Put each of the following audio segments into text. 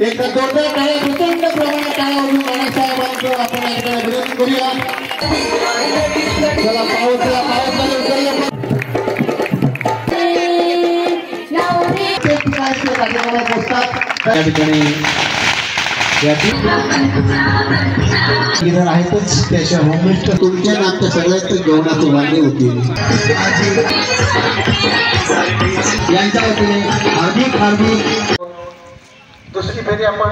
एकदा जोरदार टाळ्या प्रचंड प्रमाणात टाळ्या वाजून नानासाहेबांचं आपण एकदा अभिनंदन करूया. चला पावसाला त्या ठिकाणी आहेतच त्याच्या होममिस्ट तुमच्या नात्या सगळ्यात जेवणाचं वाढले होते यांच्या वतीने हार्दिक हार्दिक. दुसरी फेरी आपण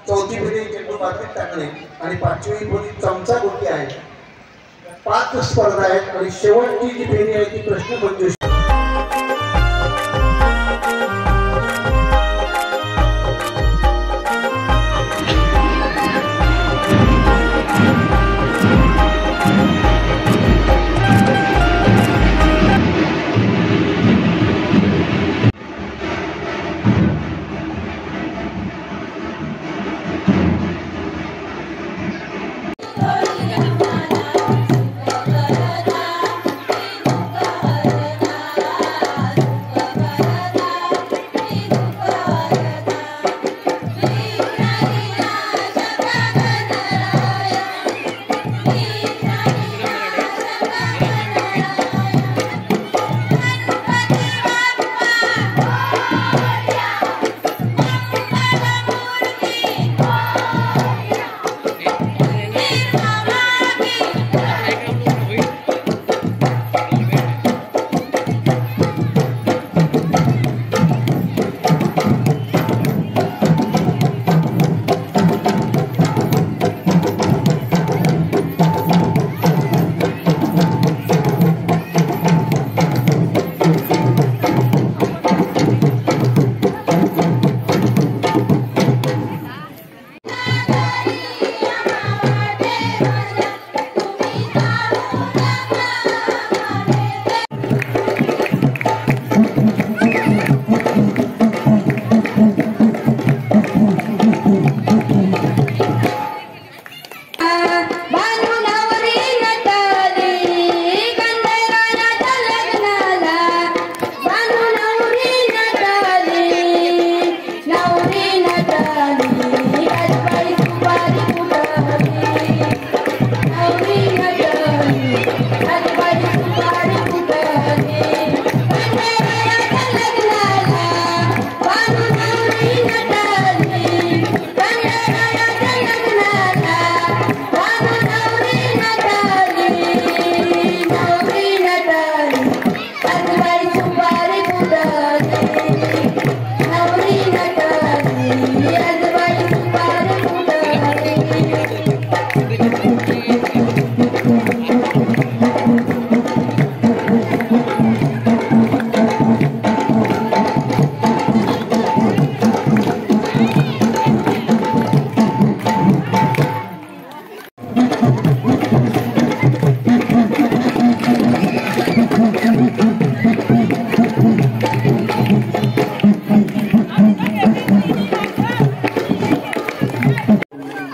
चौथी फेरी चेंडू मातीत टाकणे आणि पाचवी फेरी चमचा गोटी आहे. 5 स्पर्धा आहेत आणि शेवटची जी फेरी आहे ती प्रश्नमंजुषा.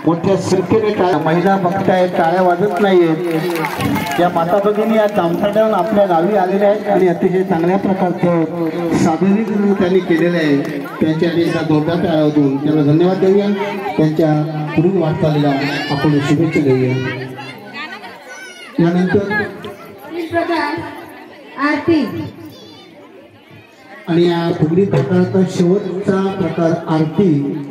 मोठ्या संख्येने महिला बघतायत, टाळ्या वाजत नाहीयेत. या माता भगिनी या तामसाट्यावरून आपल्या गावी आलेल्या आहेत आणि अतिशय चांगल्या प्रकारचं सादरीकरण त्यांनी केलेलं आहे. त्यांच्या जोरदार टाळ्या वाजवून त्यांना धन्यवाद देऊया. त्यांच्या पुढील वाटचालीला आपण शुभेच्छा देऊया. यानंतर आरती आणि या फुगडी प्रकाराचा शेवटचा प्रकार आरती.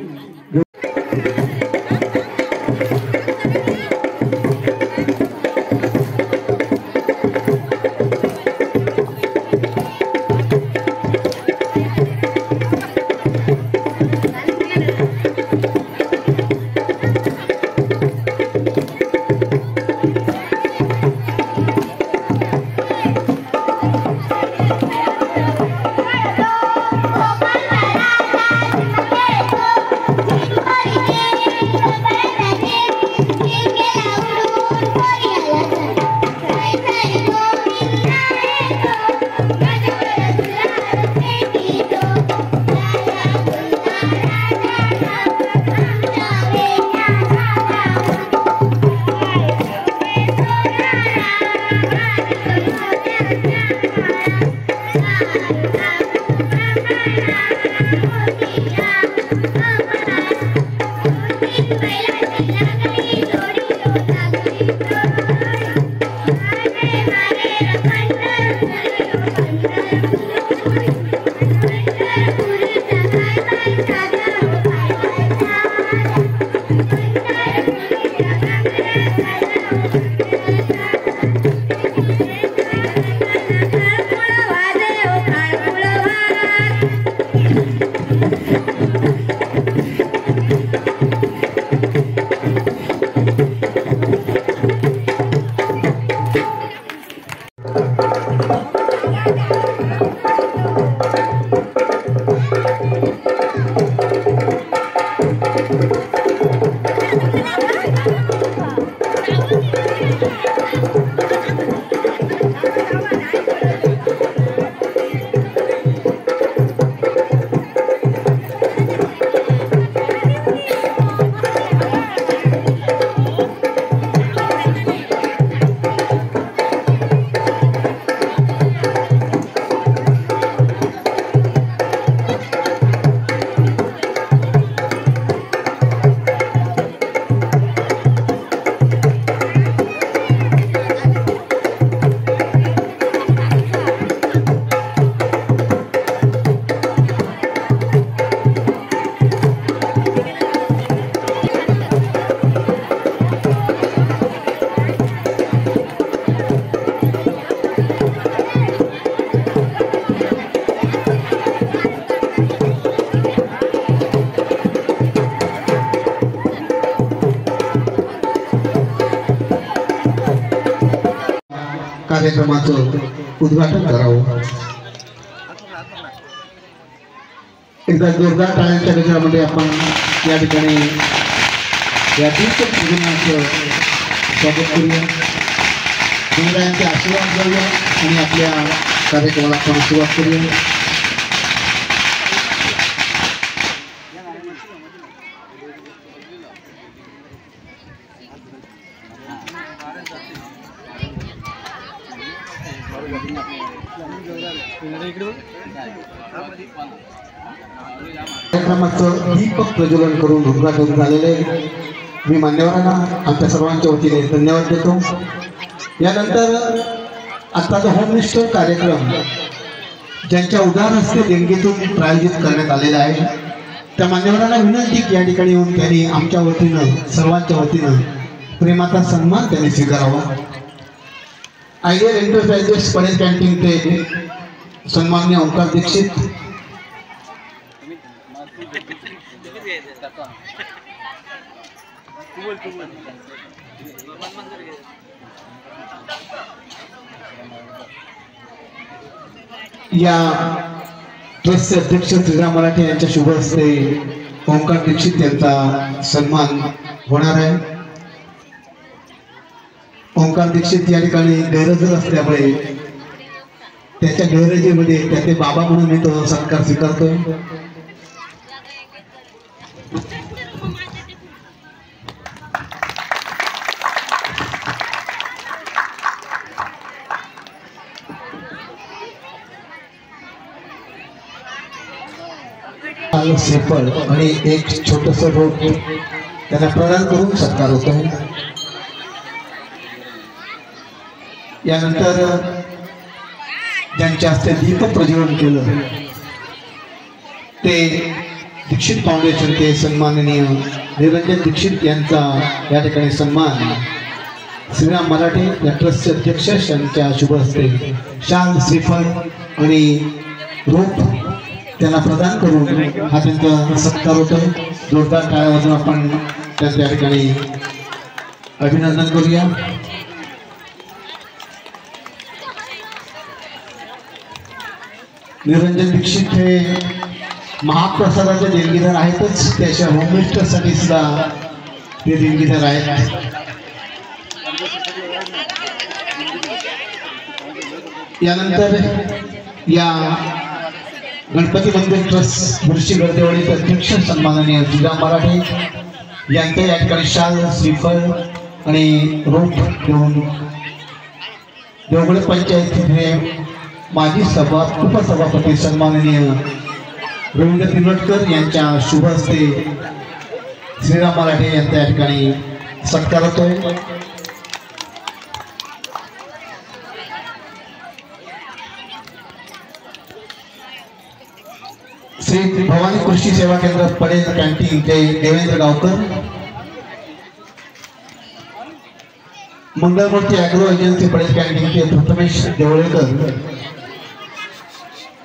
कार्यक्रमाचं उद्घाटन करावं। एकदा जोरदार टाळ्यांच्या गजरामध्ये आपण या ठिकाणी या पूजनाचं स्वागत करूया, गणरायांचे आशीर्वाद घेऊया आणि आपल्या कार्यक्रमाला आपण सुरुवात करूया। कार्यक्रमाचं दीपक प्रज्वलन करून उद्घाटन झालेले मी मान्यवरांना आमच्या सर्वांच्या वतीने धन्यवाद देतो। यानंतर आताचा होममिनिस्टर कार्यक्रम ज्यांच्या उदार हस्ते देणगीतून प्रायोजित करण्यात आलेला आहे त्या मान्यवरांना विनंती की या ठिकाणी येऊन त्यांनी आमच्या वतीनं सर्वांच्या वतीनं प्रेमाचा सन्मान त्यांनी स्वीकारावा। आयडियल एंटरप्राइजेस पडेल कॅन्टीन ते सन्माननीय ओंकार दीक्षित या ट्रस्टचे अध्यक्ष श्रीराम मराठे यांच्या शुभ हस्ते ओंकार दीक्षित यांचा सन्मान होणार आहे। ओंकार दीक्षित या ठिकाणी गैरहजर असल्यामुळे त्याच्या गैरहजेरीमध्ये त्याचे बाबा म्हणून मी तो सत्कार स्वीकारतोय। श्रीफळ आणि एक छोटस रोप त्यांना प्रदान करून सत्कार होत आहे। यानंतर ज्यांच्या हस्ते दीप प्रज्वलन केलं ते दीक्षित फाउंडेशनचे सन्माननीय निरंजन दीक्षित यांचा या ठिकाणी सन्मान श्रीराम मराठे या ट्रस्टचे अध्यक्ष यांच्या शुभ हस्ते शाल श्रीफळ आणि रोप त्यांना प्रदान करून हा त्यांचा सत्कार होतोय। जोरदार टाळ्या वाजवून आपण त्यांच्या या ठिकाणी अभिनंदन करूया। निरंजन दीक्षित हे महाप्रसादाचे देणगीदार आहेतच, त्याच्या होममिनिस्टरसाठी सुद्धा ते देणगीदार आहेत। यानंतर या गणपती मंदिर ट्रस्ट मुळशी गर्देवाडीचे अध्यक्ष सन्माननीय श्रीराम मराठे यांच्या या ठिकाणी शाल श्रीफळ आणि रोप देऊन देवगड पंचायतीचे माजी उपसभापती सन्माननीय रवींद्र तिलोटकर यांच्या शुभ हस्ते श्रीराम मराठे यांच्या ठिकाणी सत्कार होतोय। श्री भवानी कृषी सेवा केंद्र पडेल कॅन्टीन ते देवेंद्र गावकर, मंगळमूर्ती ॲग्रो एजन्सी पडेल कॅन्टीन ते प्रथमेश देवळेकर।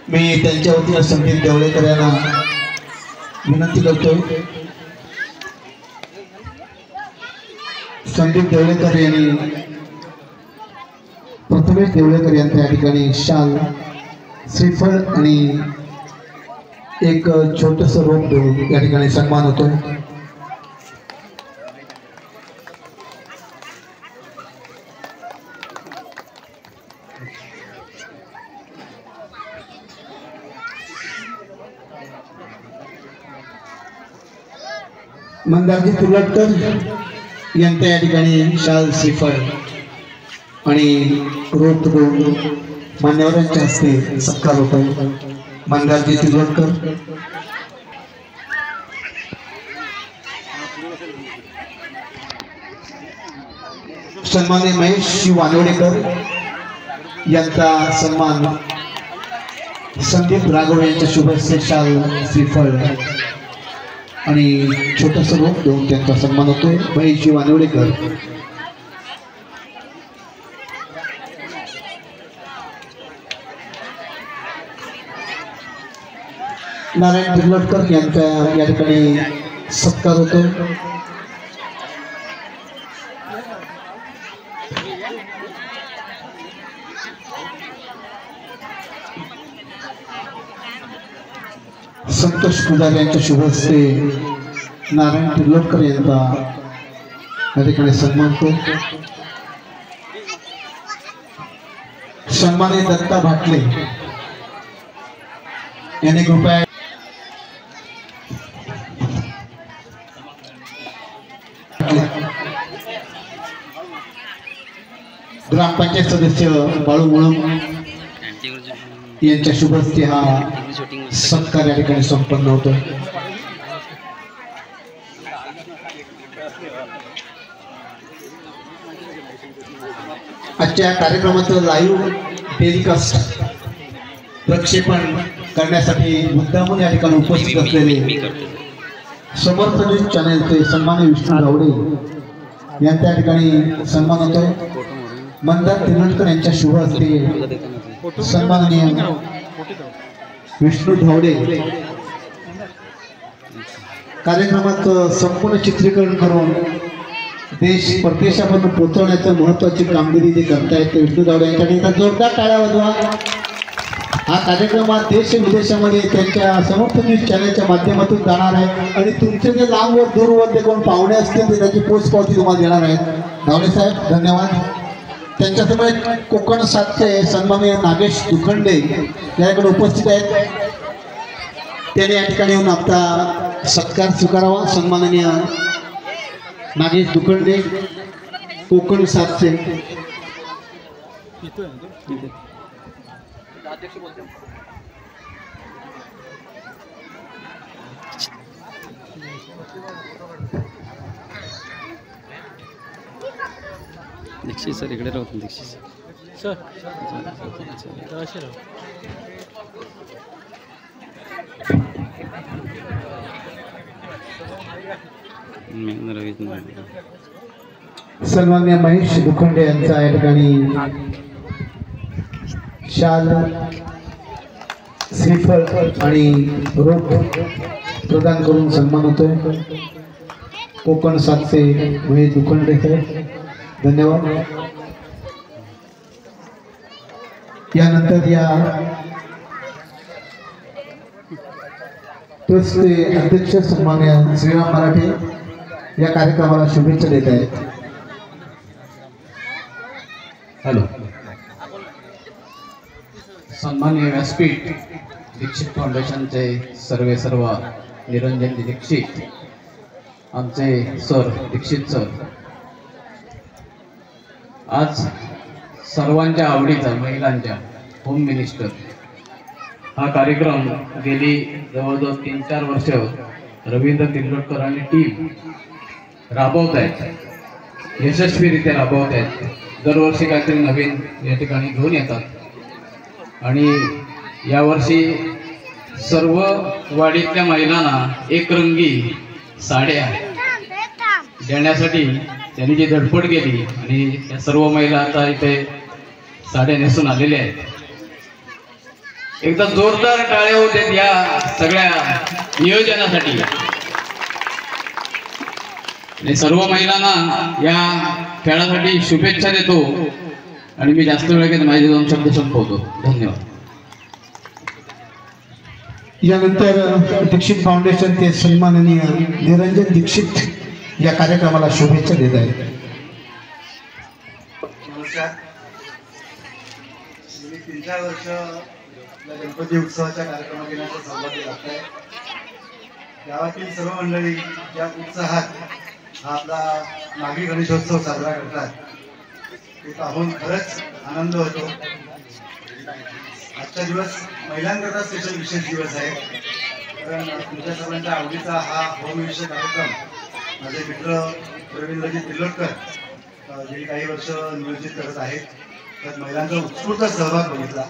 मी त्यांच्या वतीने संदीप देवळेकर यांना विनंती करतो, संदीप देवळेकर यांनी प्रथमेश देवळेकर यांच्या ठिकाणी शाल, श्रीफळ आणि एक छोटस रोप देऊन या ठिकाणी सन्मान होतोय। मंदारजी तुरटकर यांच्या या ठिकाणी शाल, श्रीफळ आणि रोप देऊन मान्यवरांच्या हस्ते सत्कार होतोय। मंदारजी तुरटकर, सन्माननीय महेश वानवडेकर यांचा सन्मान संदीप राघव यांच्या शुभ हस्ते शाल, श्रीफळ आणि छोटस रोप देऊन त्यांचा सन्मान होतोय। महेश वानवडेकर, नारायण तिर्लोटकर यांचा या ठिकाणी सत्कार होतोय। संतोष पुजारी यांच्या शुभ हस्ते नारायण तिर्लोटकर यांचा या ठिकाणी सन्मान होतो। सन्माननीय दत्ता भाटले यांनी कृपया ग्रामपंचायत सदस्य बाळू मुळम यांच्या शुभ हस्ते हा सत्कार या ठिकाणी संपन्न होतोय। आजच्या कार्यक्रमाचं लाईव्ह टेलिकास्ट प्रक्षेपण करण्यासाठी मुद्दामून या ठिकाणी उपस्थित असलेले समर्थ न्यूज चॅनलचे सन्माननीय विष्णू धावडे यांच्या ठिकाणी सन्मान होतोय। मंदार तिर्लोटकर यांच्या शुभ हस्ते सन्माननीय विष्णू धावडे कार्यक्रमाचं संपूर्ण चित्रीकरण करून देश परदेशापर्यंत पोहोचवण्याचं महत्त्वाची कामगिरी जे करतायत विष्णू धावडे यांच्याकडे जोरदार टाळ्या वाजवा। हा कार्यक्रम देश विदेशामध्ये त्यांच्या समर्थ न्यूज चॅनलच्या माध्यमातून जाणार आहे आणि तुमचे जे लांबवर दूरवर जे कोण पाहुणे असतील ते त्याची पोचपावती तुम्हाला देणार आहेत। धावडे साहेब धन्यवाद। त्यांच्यासमोर कोकण सातचे सन्माननीय नागेश दुखंडे याकडे उपस्थित आहेत, त्याने या ठिकाणी येऊन आपला सत्कार स्वीकारावा। सन्माननीय नागेश दुखंडे कोकण सातचे दीक्षित सर इकडे राहतो। दीक्षित सर सन्माननीय महेश दुखंडे यांचा या ठिकाणी शाल, श्रीफळ आणि रोप प्रदान करून सन्मान होतोय। कोकण सातचे महेश दुखंडे साहेब धन्यवाद। यानंतर या ट्रस्टचे अध्यक्ष सन्माननीय श्रीराम मराठे या कार्यक्रमाला शुभेच्छा देत आहेत। हॅलो, सन्माननीय व्यासपीठ दीक्षित फाउंडेशनचे सर्व निरंजन दीक्षित, आमचे सर दीक्षित सर, आज सर्वांच्या आवडीचा महिलांच्या होम मिनिस्टर हा कार्यक्रम गेली जवळजवळ 3-4 वर्ष रवींद्र तिर्लोटकर आणि टीम राबवत आहेत, यशस्वीरित्या राबवत आहेत. दरवर्षी काहीतरी नवीन या ठिकाणी घेऊन येतात आणि यावर्षी सर्व वाडीतल्या महिलांना एकरंगी साड्या देण्यासाठी त्यांनी जी धडपड केली आणि या सर्व महिला आता इथे साड्या नेसून आलेल्या आहेत. एकदा जोरदार टाळ्या होत्यात या सगळ्या नियोजनासाठी. आणि सर्व महिलांना या खेळासाठी शुभेच्छा देतो आणि मी जास्त वेळ घेत माझे 2 शब्द संपवतो. धन्यवाद. यानंतर दीक्षित फाउंडेशन ते सन्माननीय निरंजन दीक्षित या कार्यक्रमाला शुभेच्छा देत आहेत. नमस्कार. मी 3-4 वर्ष गणपती उत्सवाच्या कार्यक्रमात येण्याचा सौभाग्य लाभत आहे. गावातील सर्व मंडळी या उत्साहात हा आपला नागरी गणेशोत्सव साजरा करतात ते पाहून खरंच आनंद होतो. आजचा दिवस महिलांकरता स्पेशल विशेष दिवस आहे, कारण तुमच्या सर्वांच्या आवडीचा हा होमविषयक कार्यक्रम माझे मित्र रवींद्रजी तिर्लोटकर गेली काही वर्ष नियोजित करत आहेत. त्यात महिलांचा उत्स्फूर्त सहभाग बघितला,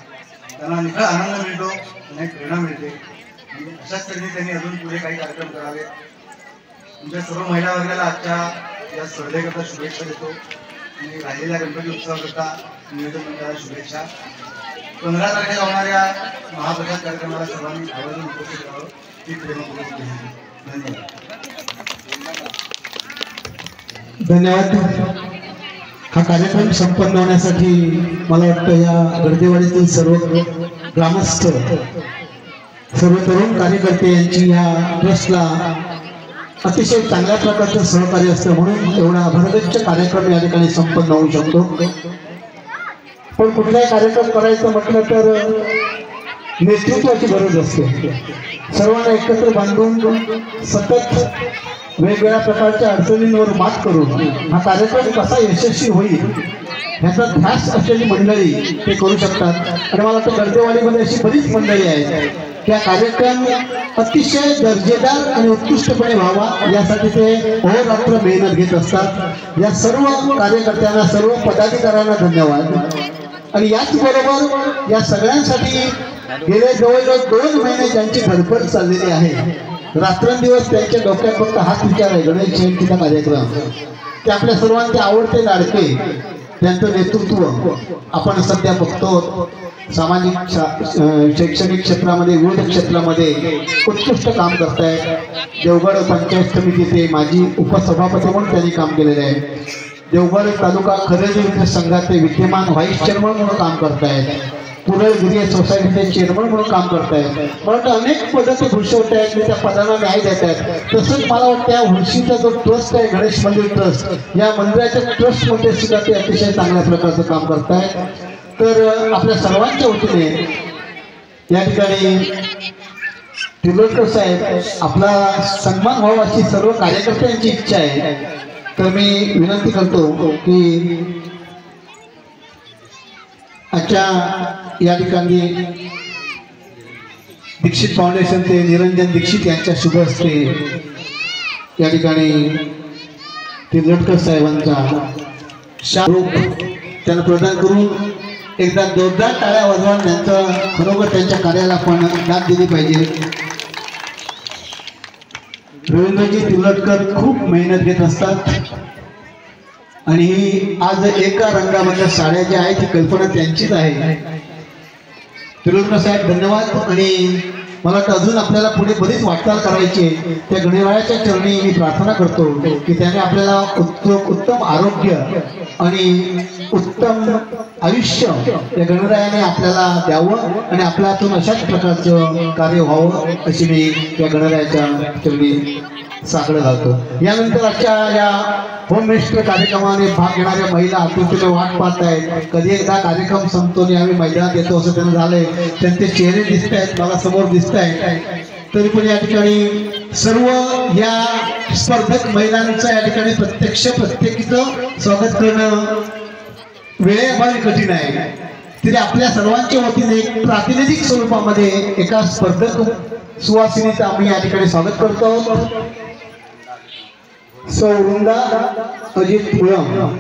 त्यांना निखळ आनंद मिळतो, त्यांना एक प्रेरणा मिळते आणि अशाच तऱ्हेने त्यांनी अजून पुढे काही कार्यक्रम करावे. तुमच्या सर्व महिला वर्गाला आजच्या या स्पर्धेकरता शुभेच्छा देतो आणि राहिलेल्या गणपती उत्सवाकरता नियोजन मंडळाला शुभेच्छा. 15 तारखेला होणाऱ्या महाप्रसाद कार्यक्रमाला सर्वांनी आवर्जून उपस्थित राहावं ही प्रेमपूर्वक विनंती. धन्यवाद. धन्यवाद. हा कार्यक्रम संपन्न होण्यासाठी मला वाटतं या गर्देवाडीतील सर्व ग्रामस्थ, सर्व तरुण कार्यकर्ते यांची या ट्रस्टला अतिशय चांगल्या प्रकारचं सहकार्य असतं, म्हणून एवढा भरगच्च कार्यक्रम या ठिकाणी संपन्न होऊ शकतो. पण कुठलाही कार्यक्रम करायचं म्हटलं तर नेतृत्वाची गरज असते. सर्वांना एकत्र बांधून सतत वेगवेगळ्या प्रकारच्या अडचणींवर मात करून हा कार्यक्रम कसा यशस्वी होईल ह्याचा ध्यास असलेली मंडळी ते करू शकतात. आणि मला वाटतं गर्देवाडीमध्ये अशी बरीच मंडळी आहेत त्या कार्यक्रम अतिशय दर्जेदार आणि उत्कृष्टपणे व्हावा यासाठी ते अहोरात्र मेहनत घेत असतात. या सर्व कार्यकर्त्यांना, सर्व पदाधिकाऱ्यांना धन्यवाद. आणि याचबरोबर या सगळ्यांसाठी गेले जवळजवळ 2 महिने ज्यांची धडपड चाललेली आहे, रात्रंदिवस त्यांच्या डोक्यात फक्त हाच विचार आहे, गणेश जयंतीचा कार्यक्रम. ते आपल्या सर्वांचे आवडते लाडके, त्यांचं नेतृत्व आपण सध्या बघतो. सामाजिक शैक्षणिक क्षेत्रामध्ये, विविध क्षेत्रामध्ये उत्कृष्ट काम करतायत. देवगड पंचायत समितीचे माजी उपसभापती म्हणून त्यांनी काम केलेले आहे. देवगड तालुका खरेदी विक्री संघाचे विद्यमान व्हाईस चेअरमन म्हणून काम करतायत. पुरळ गिरिय सोसायटीचे चेअरमन म्हणून काम करतायत. मला वाटतं अनेक पदं ते भूषवत आहेत आणि त्या पदांना न्याय देत आहेत. तसंच मला वाटतं या हुडशीचा जो ट्रस्ट आहे, गणेश मंदिर ट्रस्ट, या मंदिराच्या ट्रस्टमध्ये सुद्धा ते अतिशय चांगल्या प्रकारचं काम करतायत. तर आपल्या सर्वांच्या वतीने या ठिकाणी तिर्लोटकर साहेब आपला सन्मान व्हावा अशी सर्व कार्यकर्त्यांची इच्छा आहे. तर मी विनंती करतो की आजच्या या ठिकाणी दीक्षित फाउंडेशन ते निरंजन दीक्षित यांच्या शुभ हस्ते या ठिकाणी तिर्लोटकर साहेबांचा शारूप त्यांना प्रदान करून एकदा जोरदार टाळ्या वाजवून त्यांचं खरोखर त्यांच्या कार्याला आपण दाद दिली पाहिजे. रवींद्रजी तिर्लोटकर खूप मेहनत घेत असतात आणि आज एका रंगामधल्या साड्या ज्या आहेत ती कल्पना त्यांचीच आहे. तिर्लोटकर साहेब धन्यवाद. आणि मला वाटतं अजून आपल्याला पुढे बरीच वाटचाल करायची. त्या गणरायाच्या चरणी मी प्रार्थना करतो की त्याने आपल्याला उत्तम आरोग्य आणि उत्तम आयुष्य या गणरायाने आपल्याला द्यावं आणि आपल्या हातून अशाच प्रकारचं कार्य व्हावं अशी मी त्या गणरायाच्या चरणी साकडं घालतो. यानंतर आजच्या या होम मिनिस्टर कार्यक्रमाने भाग घेणाऱ्या महिला आतुरतेने वाट पाहत आहेत. कधी एकदा कार्यक्रम संपतो आणि आम्ही मैदानात येतो असं त्यांना झालंय. त्यांचे चेहरे दिसत आहेत, मला समोर दिसत आहेत. तरी पण या ठिकाणी सर्व या स्पर्धक महिलांचं या ठिकाणी प्रत्येकीचं स्वागत करणं वेळेअभावी कठीण आहे. तरी आपल्या सर्वांच्या वतीने एक प्रातिनिधिक स्वरूपामध्ये एका स्पर्धक सुवासिनीचं आम्ही या ठिकाणी स्वागत करतो. सौवृंदा अजित मुळम.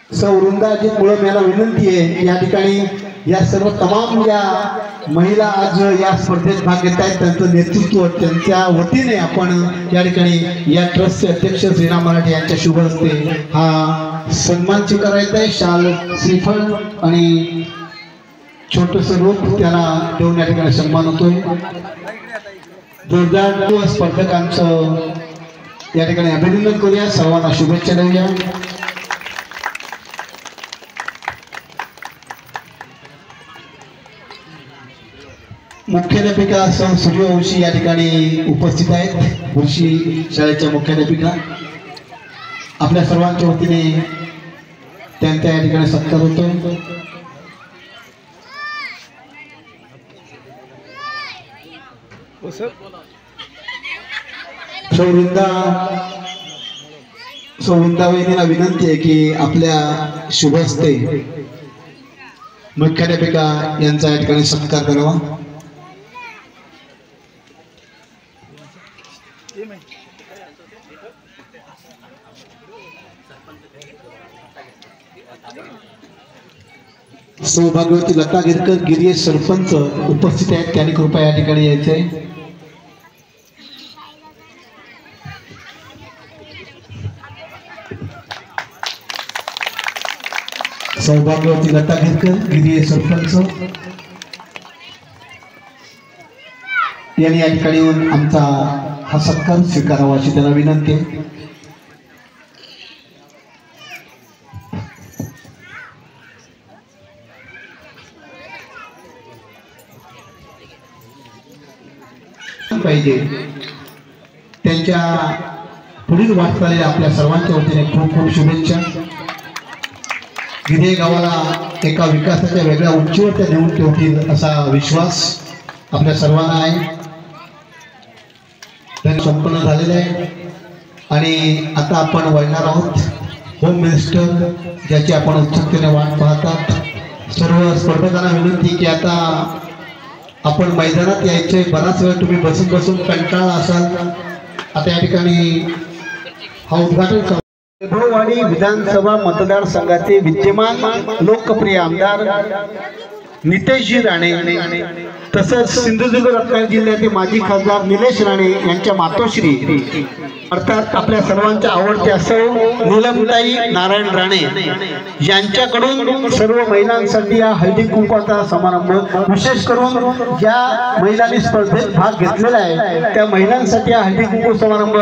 सौवृंदा अजित मुळम यांना विनंती आहे या ठिकाणी या सर्व तमाम या महिला आज या स्पर्धेत भाग घेत आहेत त्यांचं नेतृत्व त्यांच्या वतीने आपण या ठिकाणी या ट्रस्टचे अध्यक्ष श्रीराम मराठे यांच्या शुभ हस्ते हा सन्मान स्वीकारायचा आहे. शाल श्रीफळ आणि छोटस रूप त्याला देऊन या ठिकाणी सन्मान होतोय. जोरदार स्पर्धकांचं या ठिकाणी अभिनंदन करूया. सर्वांना शुभेच्छा देऊया. मुख्याध्यापिका सौ सूर्यवंशी या ठिकाणी उपस्थित आहेत. बुरशी शाळेच्या मुख्याध्यापिका आपल्या सर्वांच्या वतीने त्यांचा या ठिकाणी सत्कार होतो. सौवृंदा वहिनीला विनंती आहे की आपल्या शुभ हस्ते मुख्याध्यापिका यांचा या ठिकाणी सत्कार करावा. सौभाग्यवती लता गिरकर गिरिये सरपंच उपस्थित आहेत. त्यांनी कृपया या ठिकाणी यायचे. सौभाग्यवती लता गिरकर गिरिये सरपंच यांनी या ठिकाणी येऊन आमचा हा सत्कार स्वीकारावा अशी त्यांना विनंती आहे. पाहिजे त्यांच्या पुढील वाटचालीला आपल्या सर्वांच्या वतीने खूप खूप शुभेच्छा. गिरे गावाला एका विकासाच्या वेगळ्या उंचीवर त्या नेऊन ठेवतील असा विश्वास आपल्या सर्वांना आहे. त्यांनी संपन्न झालेलं आहे आणि आता आपण वळणार आहोत होम मिनिस्टर ज्याची आपण उत्सुकतेने वाट पाहतात. सर्व स्पर्धकांना विनंती की आता आपण मैदानात यायचे. बराच वेळ तुम्ही बसून बसून कंटाळा असाल. आता या ठिकाणी हा उद्घाटन वैभववाडी विधानसभा मतदारसंघाचे विद्यमान लोकप्रिय आमदार नितेशजी राणे तसंच सिंधुदुर्ग रत्नागिरी जिल्ह्याचे माजी खासदार निलेश राणे यांच्या मातोश्री अर्थात आपल्या सर्वांच्या आवडत्या सौ नीलमताई नारायण राणे यांच्याकडून सर्व महिलांसाठी हा हळदी कुंकवाचा समारंभ विशेष करून ज्या महिलांनी स्पर्धेत भाग घेतलेला आहे त्या महिलांसाठी हा हळदी कुंकू समारंभ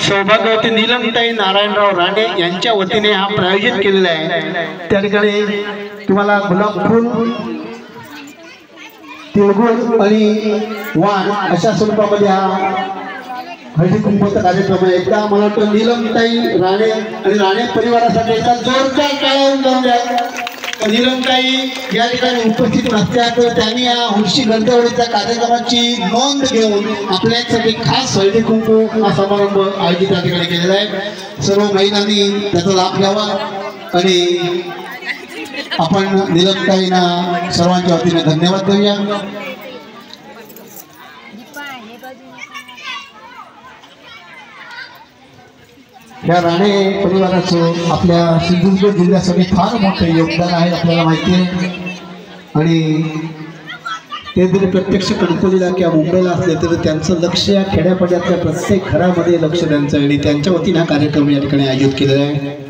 सौभाग्यवती नीलमताई नारायणराव राणे यांच्या वतीने हा प्रायोजित केलेला आहे. त्या ठिकाणी तुम्हाला गुलाब फूल तिळगुळ आणि वाण अशा स्वरूपामध्ये हा हळदी कुंकवाचा कार्यक्रम आहे. एकदा मला वाटतं नीलमताई राणे आणि राणे परिवारासाठी एकदा जोरदार टाळ्या जाऊन द्या. नीलमताई या ठिकाणी उपस्थित नसत्या तर त्यांनी या हुर्शी गंधवडीच्या कार्यक्रमाची नोंद घेऊन आपल्यासाठी खास हळदी कुंकू हा समारंभ आयोजित या ठिकाणी केलेला आहे. सर्व महिलांनी त्याचा लाभ घ्यावा आणि आपण नीलमताईंना सर्वांच्या वतीने धन्यवाद देऊया. या राणे परिवाराचं आपल्या सिंधुदुर्ग जिल्ह्यासाठी फार मोठं योगदान आहे आपल्याला माहिती आहे. आणि ते जरी प्रत्यक्ष कणकवलीला किंवा मुंबईला असले तरी त्यांचं लक्ष या खेड्यापाड्यातल्या प्रत्येक घरामध्ये लक्ष त्यांचं आणि त्यांच्या वतीने हा कार्यक्रम या ठिकाणी आयोजित केलेला आहे.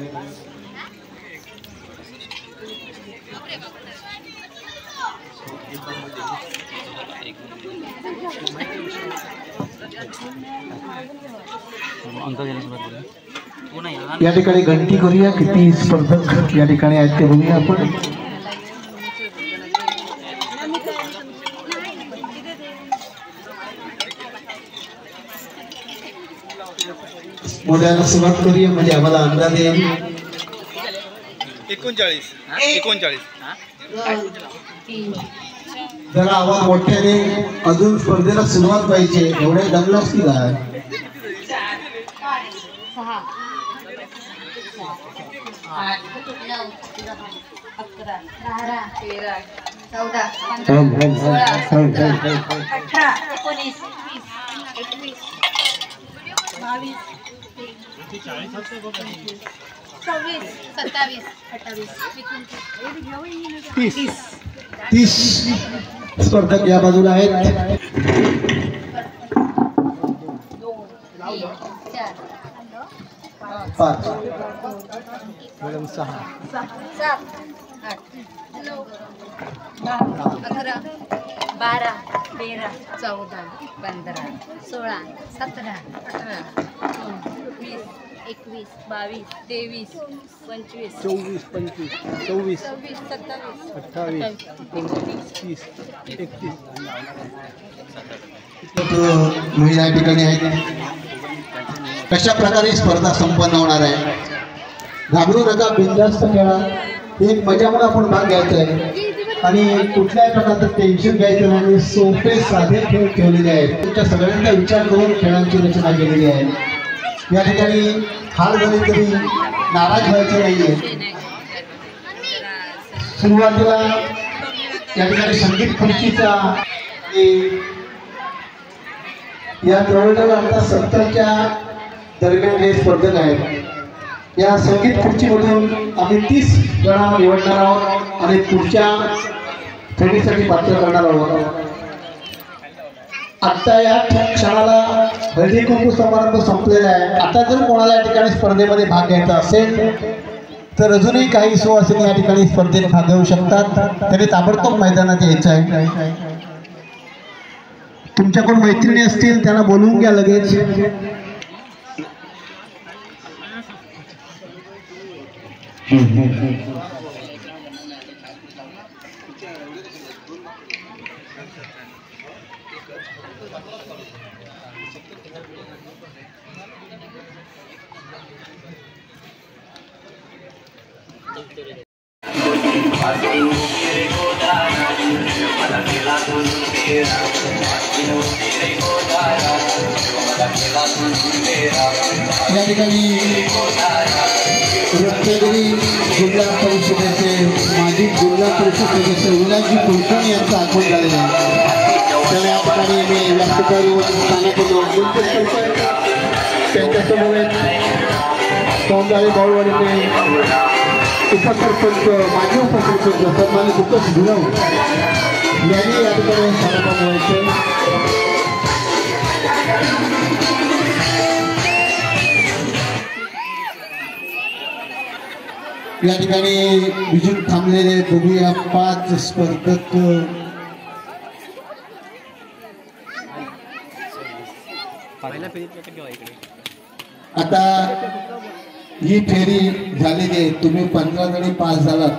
या ठिकाणी घंटी करूया. किती स्पर्धक या ठिकाणी आहेत ते बघूया आपण. मोद्याला सुरुवात करूया म्हणजे आम्हाला अंदाज येईल. 39 जरा आवाज मोठ्याने. अजून स्पर्धेला सुरुवात पाहिजे. एवढे दमलाच की काय 6 8 9 11 12 13 14 15 16 17 18 19 20 21 22 27 28 30 स्पर्धक या बाजूला आहेत. 5 मॅडम 6 7 8 9 11 12 13 14 15 16 17 18 20 21 22 23 25 24 25 24 26 27 28 29 30 31 महिला या ठिकाणी आहेत. कशा प्रकारे स्पर्धा संपन्न होणार आहे? घाबरू नका, बिनधास्त खेळा. एक मजा म्हणून आपण भाग घ्यायचा आहे आणि कुठल्याही प्रकारचं टेन्शन घ्यायचं नाही. आणि सोपे साधे खेळ ठेवलेले आहेत. तुमच्या सगळ्यांचा विचार करून खेळांची रचना केलेली आहे. या ठिकाणी हार झाली तरी नाराज व्हायचं नाहीये. सुरुवातीला या ठिकाणी संगीत खुर्चीचा या जवळजवळ आता 70च्या दरम्यान हे स्पर्धक आहेत. या संगीत खुर्चीमधून आम्ही 30 जणांना निवडणार आहोत आणि पुढच्या फेरीसाठी पात्र करणार आहोत. आता या क्षणाला हळदी कुंकू समारंभ संपलेला आहे. आता जर कोणाला या ठिकाणी स्पर्धेमध्ये भाग घ्यायचा असेल तर अजूनही काही सुवासिनी या ठिकाणी स्पर्धेत भाग घेऊ शकतात. तरी ताबडतोब मैदानात यायचं आहे. तुमच्याकडून मैत्रिणी असतील त्यांना बोलवून घ्या लगेच. या ठिकाणी रत्नागिरी जिल्हा परिषदेचे माजी जिल्हा परिषद सदस्य विलासजी कुलकर्णी यांचं आगमन झालेलं आहे. तर या ठिकाणी मी व्यासपीठावर स्थानापन्न त्यांच्यासमोर सौंदाळे बावळवाडीचे उपसरपंच माजी उपसरपंच सन्मानित दुःखच गुरव यांनी या ठिकाणी स्थानापन्न व्हायचे. या ठिकाणी विजून थांबलेले बघूया 5 स्पर्धक. आता ही फेरी झालेली आहे. तुम्ही 15 जणी पास झालात.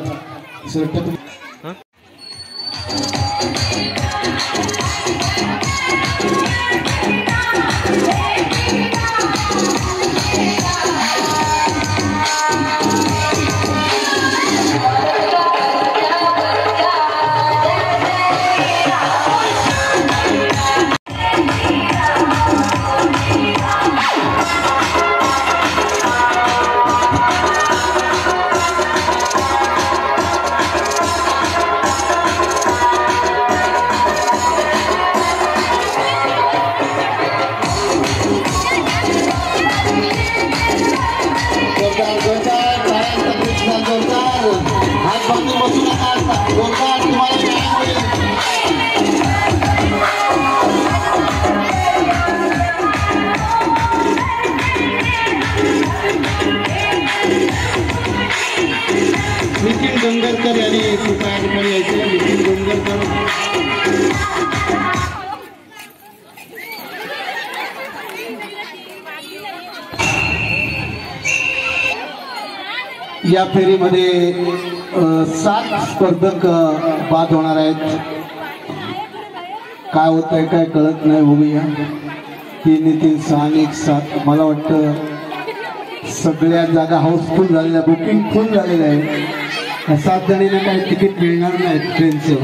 नितीन डोंगरकर यांनी कृपया ठिकाणी यायचे. नितीन डोंगरकर या फेरीमध्ये 7 स्पर्धक बाद होणार आहेत. काय होत आहे काय कळत नाही. बघूया 3 3 6 1 7. मला वाटतं सगळ्या जागा हाऊसफुल झालेल्या, बुकिंग फुल झालेलं आहे. 7 जणींना काही तिकीट मिळणार नाही ट्रेनचं.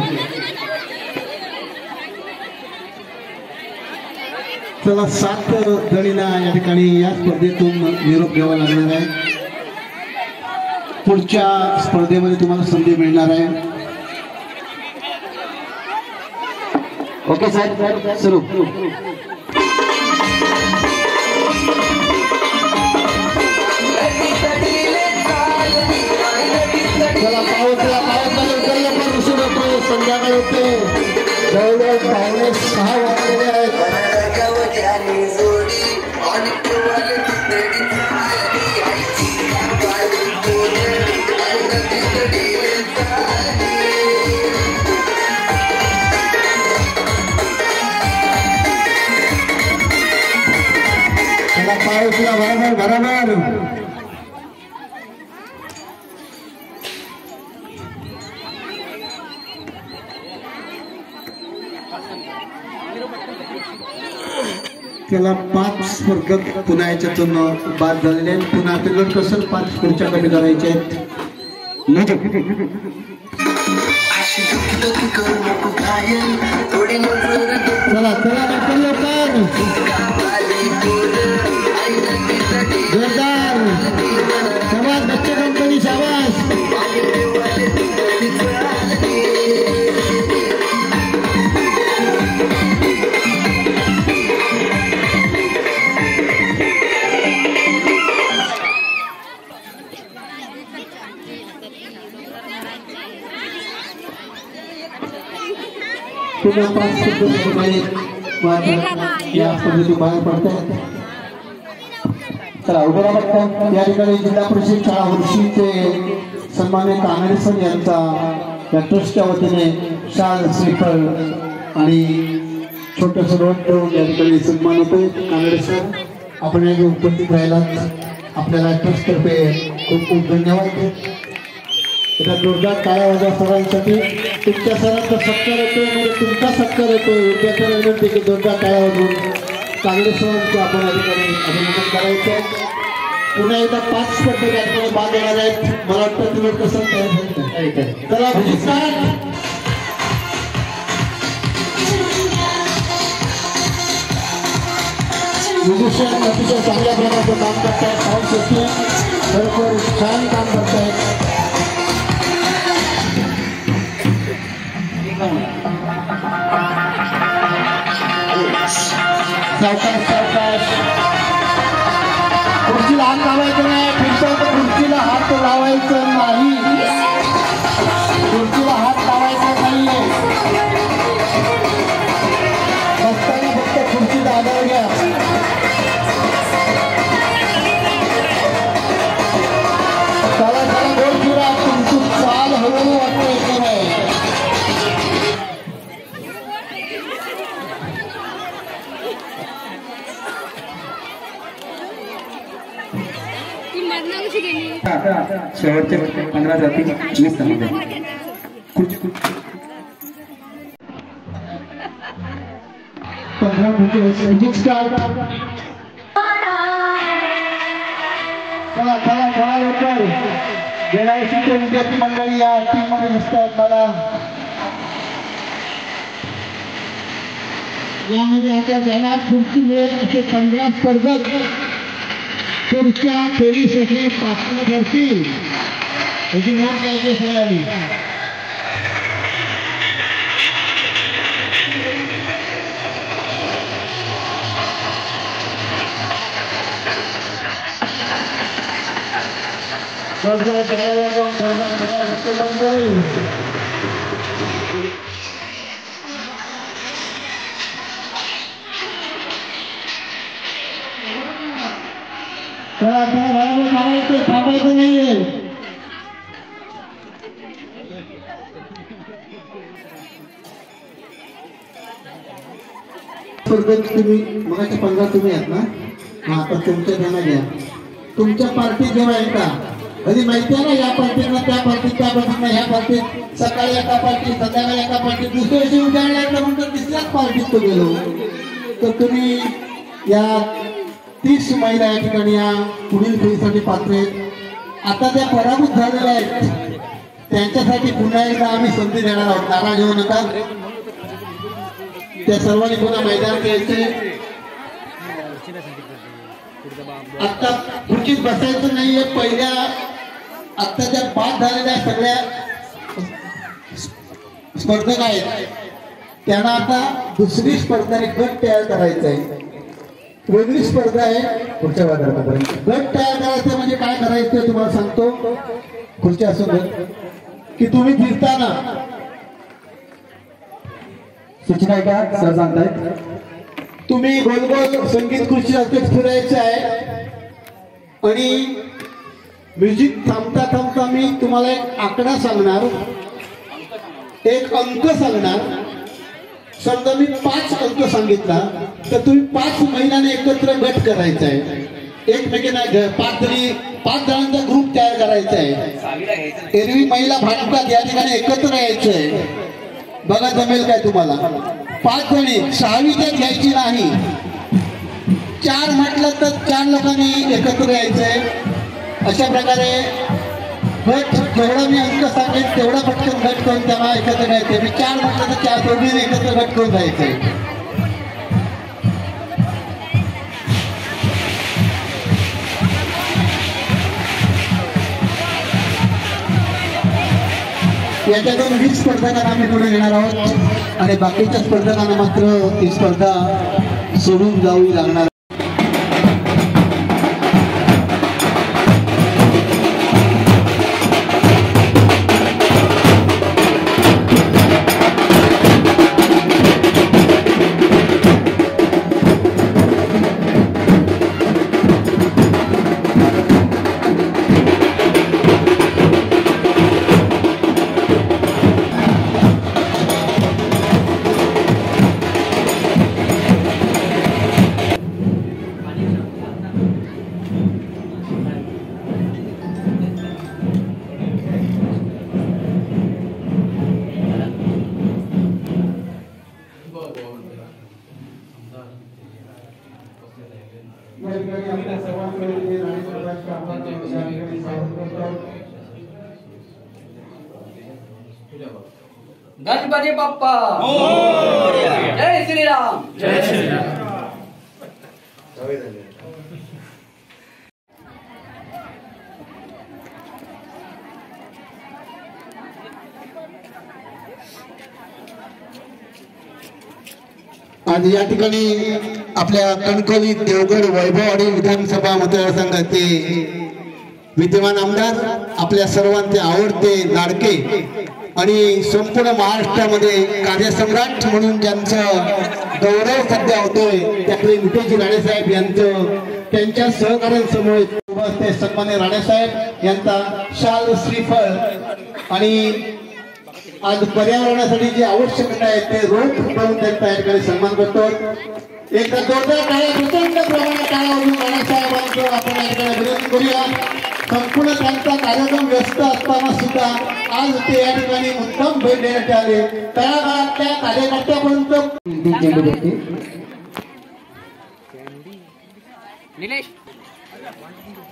चला 7 जणींना या ठिकाणी या स्पर्धेतून निरोप घ्यावा लागणार आहे. पुढच्या स्पर्धेमध्ये तुम्हाला संधी मिळणार आहे. ओके साहेब सुरू. चला पावसाला पण सुरू होतो. संध्याकाळ होते जवळजवळ 5:30 वाजलेले आहेत. चला पावसाला बरोबर त्याला 5 स्पर्धक पुन्हा याच्यातून बाद झालेले आहेत. पुन्हा आपल्याला कसं 5 खुर्च्या कमी करायच्या आहेत. चला चला लवकर जोरदार शाबास बच्चे कंपनी शाबास. पुन्हा 5 या स्पर्धेतून बाहेर पडतात. चला उभे राहा. या ठिकाणी जिल्हा परिषद शाळा वर्षीचे सन्मान्य कानडे सर यांचा या ट्रस्टच्या वतीने शाल श्रीफळ आणि छोटंसं रोड देऊन या ठिकाणी सन्मान होतोय. कानडे सर आपण या उपस्थित राहिलात आपल्याला ट्रस्टतर्फे खूप खूप धन्यवाद. आता जोरदार टाळ्या वाजवा सरांसाठी. तुमच्या सरांचा सत्कार होतो म्हणजे तुमचा सत्कार होतो. विद्यार्थ्यांना विनंती की जोरदार टाळ्या वाजवून काँग्रेस सरांचं आपण या ठिकाणी अभिनंदन करायचं आहे. पुन्हा एकदा 5 स्पर्धक या ठिकाणी बाद येणार आहेत. मला वाटतं तुम्ही कसं चला म्युझिशियन अतिशय चांगल्या प्रकारचं काम करतायत. साऊंड सिस्टीम खरोखर छान काम करतायत. खुर्चीला हात लावायचं नाही. फिरतो तर खुर्चीला हात लावायचं नाही. खुर्चीला हात लावायचा नाहीये. बसताना फक्त खुर्चीचा आधार घ्या. चला चला गोल फिरा. तुमची चाल हळूहळू वाटते एकदम आहे. शेवटचे 15 जाती 20 समजा. खुर्ची 15 मिनिटे स्टार्ट. चला चला चला लवकर. गेल्यावर्षीचे विद्यार्थी मंडळी या टीममध्ये दिसतात मला. यामध्ये आता ज्यांना खुर्ची मिळेल असे 15 स्पर्धक खुर्च्या फेरीसाठी पात्र ठरतील याची नोंद घ्यायची सगळ्यांनी. थांबायचं नाहीये. तुम्ही मगाच्या 15 तुम्ही आहात ना. हा आता तुमच्या ध्यानात घ्या. तुमच्या पार्टीत जेव्हा येता कधी माहिती आहे ना या पार्टीतला त्या पार्टीत त्या पार्टीतला ह्या पार्टीत. सकाळी एका पार्टीत संध्याकाळी एका पार्टीत दुसऱ्या दिवशी उजाडला लागलं म्हणतात तिसऱ्याच पार्टीत तो गेलो. तर तुम्ही या 30 महिला या ठिकाणी या पुढील फेरीसाठी पात्र आहेत. आता त्या पराभूत झालेल्या आहेत त्यांच्यासाठी पुन्हा एकदा आम्ही संधी देणार आहोत. नाराज होऊ नका. त्या सर्वांनी पुन्हा मैदानात यायचे. आता खुर्चीत बसायचं नाहीये. पहिल्या आत्ताच्या बाद झालेल्या सगळ्या स्पर्धक आहेत त्यांना आता दुसरी स्पर्धा गट तयार करायचा आहे. वेगळी स्पर्धा आहे. पुढच्या वादळापर्यंत गट तयार करायचं म्हणजे काय करायचं तुम्हाला सांगतो. खुर्च्या असं की तुम्ही फिरताना सूचना आहे का सर सांगतायत. तुम्ही गोल गोल संगीत खुर्ची असेच फिरायचं आहे आणि म्युझिक थांबता थांबता मी तुम्हाला एक आकडा सांगणार, एक अंक सांगणार. समजा मी 5 अंक सांगितला तर तुम्ही 5 महिलांनी एकत्र गट करायचा आहे. एकमेकांना 5 जणांचा ग्रुप तयार करायचा आहे. एरवी महिला भांडतात या ठिकाणी एकत्र यायचं आहे. बघा जमेल काय तुम्हाला. 5 जणी 6वी त्यात घ्यायची नाही. 4 म्हटलं तर 4 लोकांनी एकत्र यायचंय. अशा प्रकारे गट जेवढा मी अंक सांगेन तेवढा पटकन गट करून त्यांना एकत्र घ्यायचे. मी 4 म्हटलं तर 4 दोघींनी एकत्र गट करून जायचंय. याच्यातून 20 स्पर्धकांना आम्ही पुढे घेणार आहोत आणि बाकीच्या स्पर्धकांना मात्र ती स्पर्धा सोडून जावी लागणार. गणपती बाप्पा जय श्रीराम. जय श्रीराम. आज या ठिकाणी आपल्या कणकवली देवगड वैभववाडी विधानसभा मतदारसंघाचे विद्यमान आमदार, आपल्या सर्वांचे आवडते लाडके आणि संपूर्ण महाराष्ट्रामध्ये कार्यसम्राट म्हणून ज्यांचं गौरव सध्या होतोय त्याकडे नितेश राणेसाहेब यांचं त्यांच्या सहकार्यांसमोर उभं असते सन्मान्य राणेसाहेब यांचा शाल श्रीफळ आणि आज पर्यावरणासाठी जे आवश्यकता आहे ते रोख करून त्यांचा या ठिकाणी सन्मान करतो. एकदा जोरदार टाळ्या प्रचंड प्रमाणात टाळ्या वाजवून राणेसाहेबांचं आपण या ठिकाणी विनंती करूया. संपूर्ण त्यांचा कार्यक्रम व्यस्त असताना सुद्धा आज ते या ठिकाणी उत्तम भेट देण्यात आले. तळागाळातल्या कार्यकर्त्यापर्यंत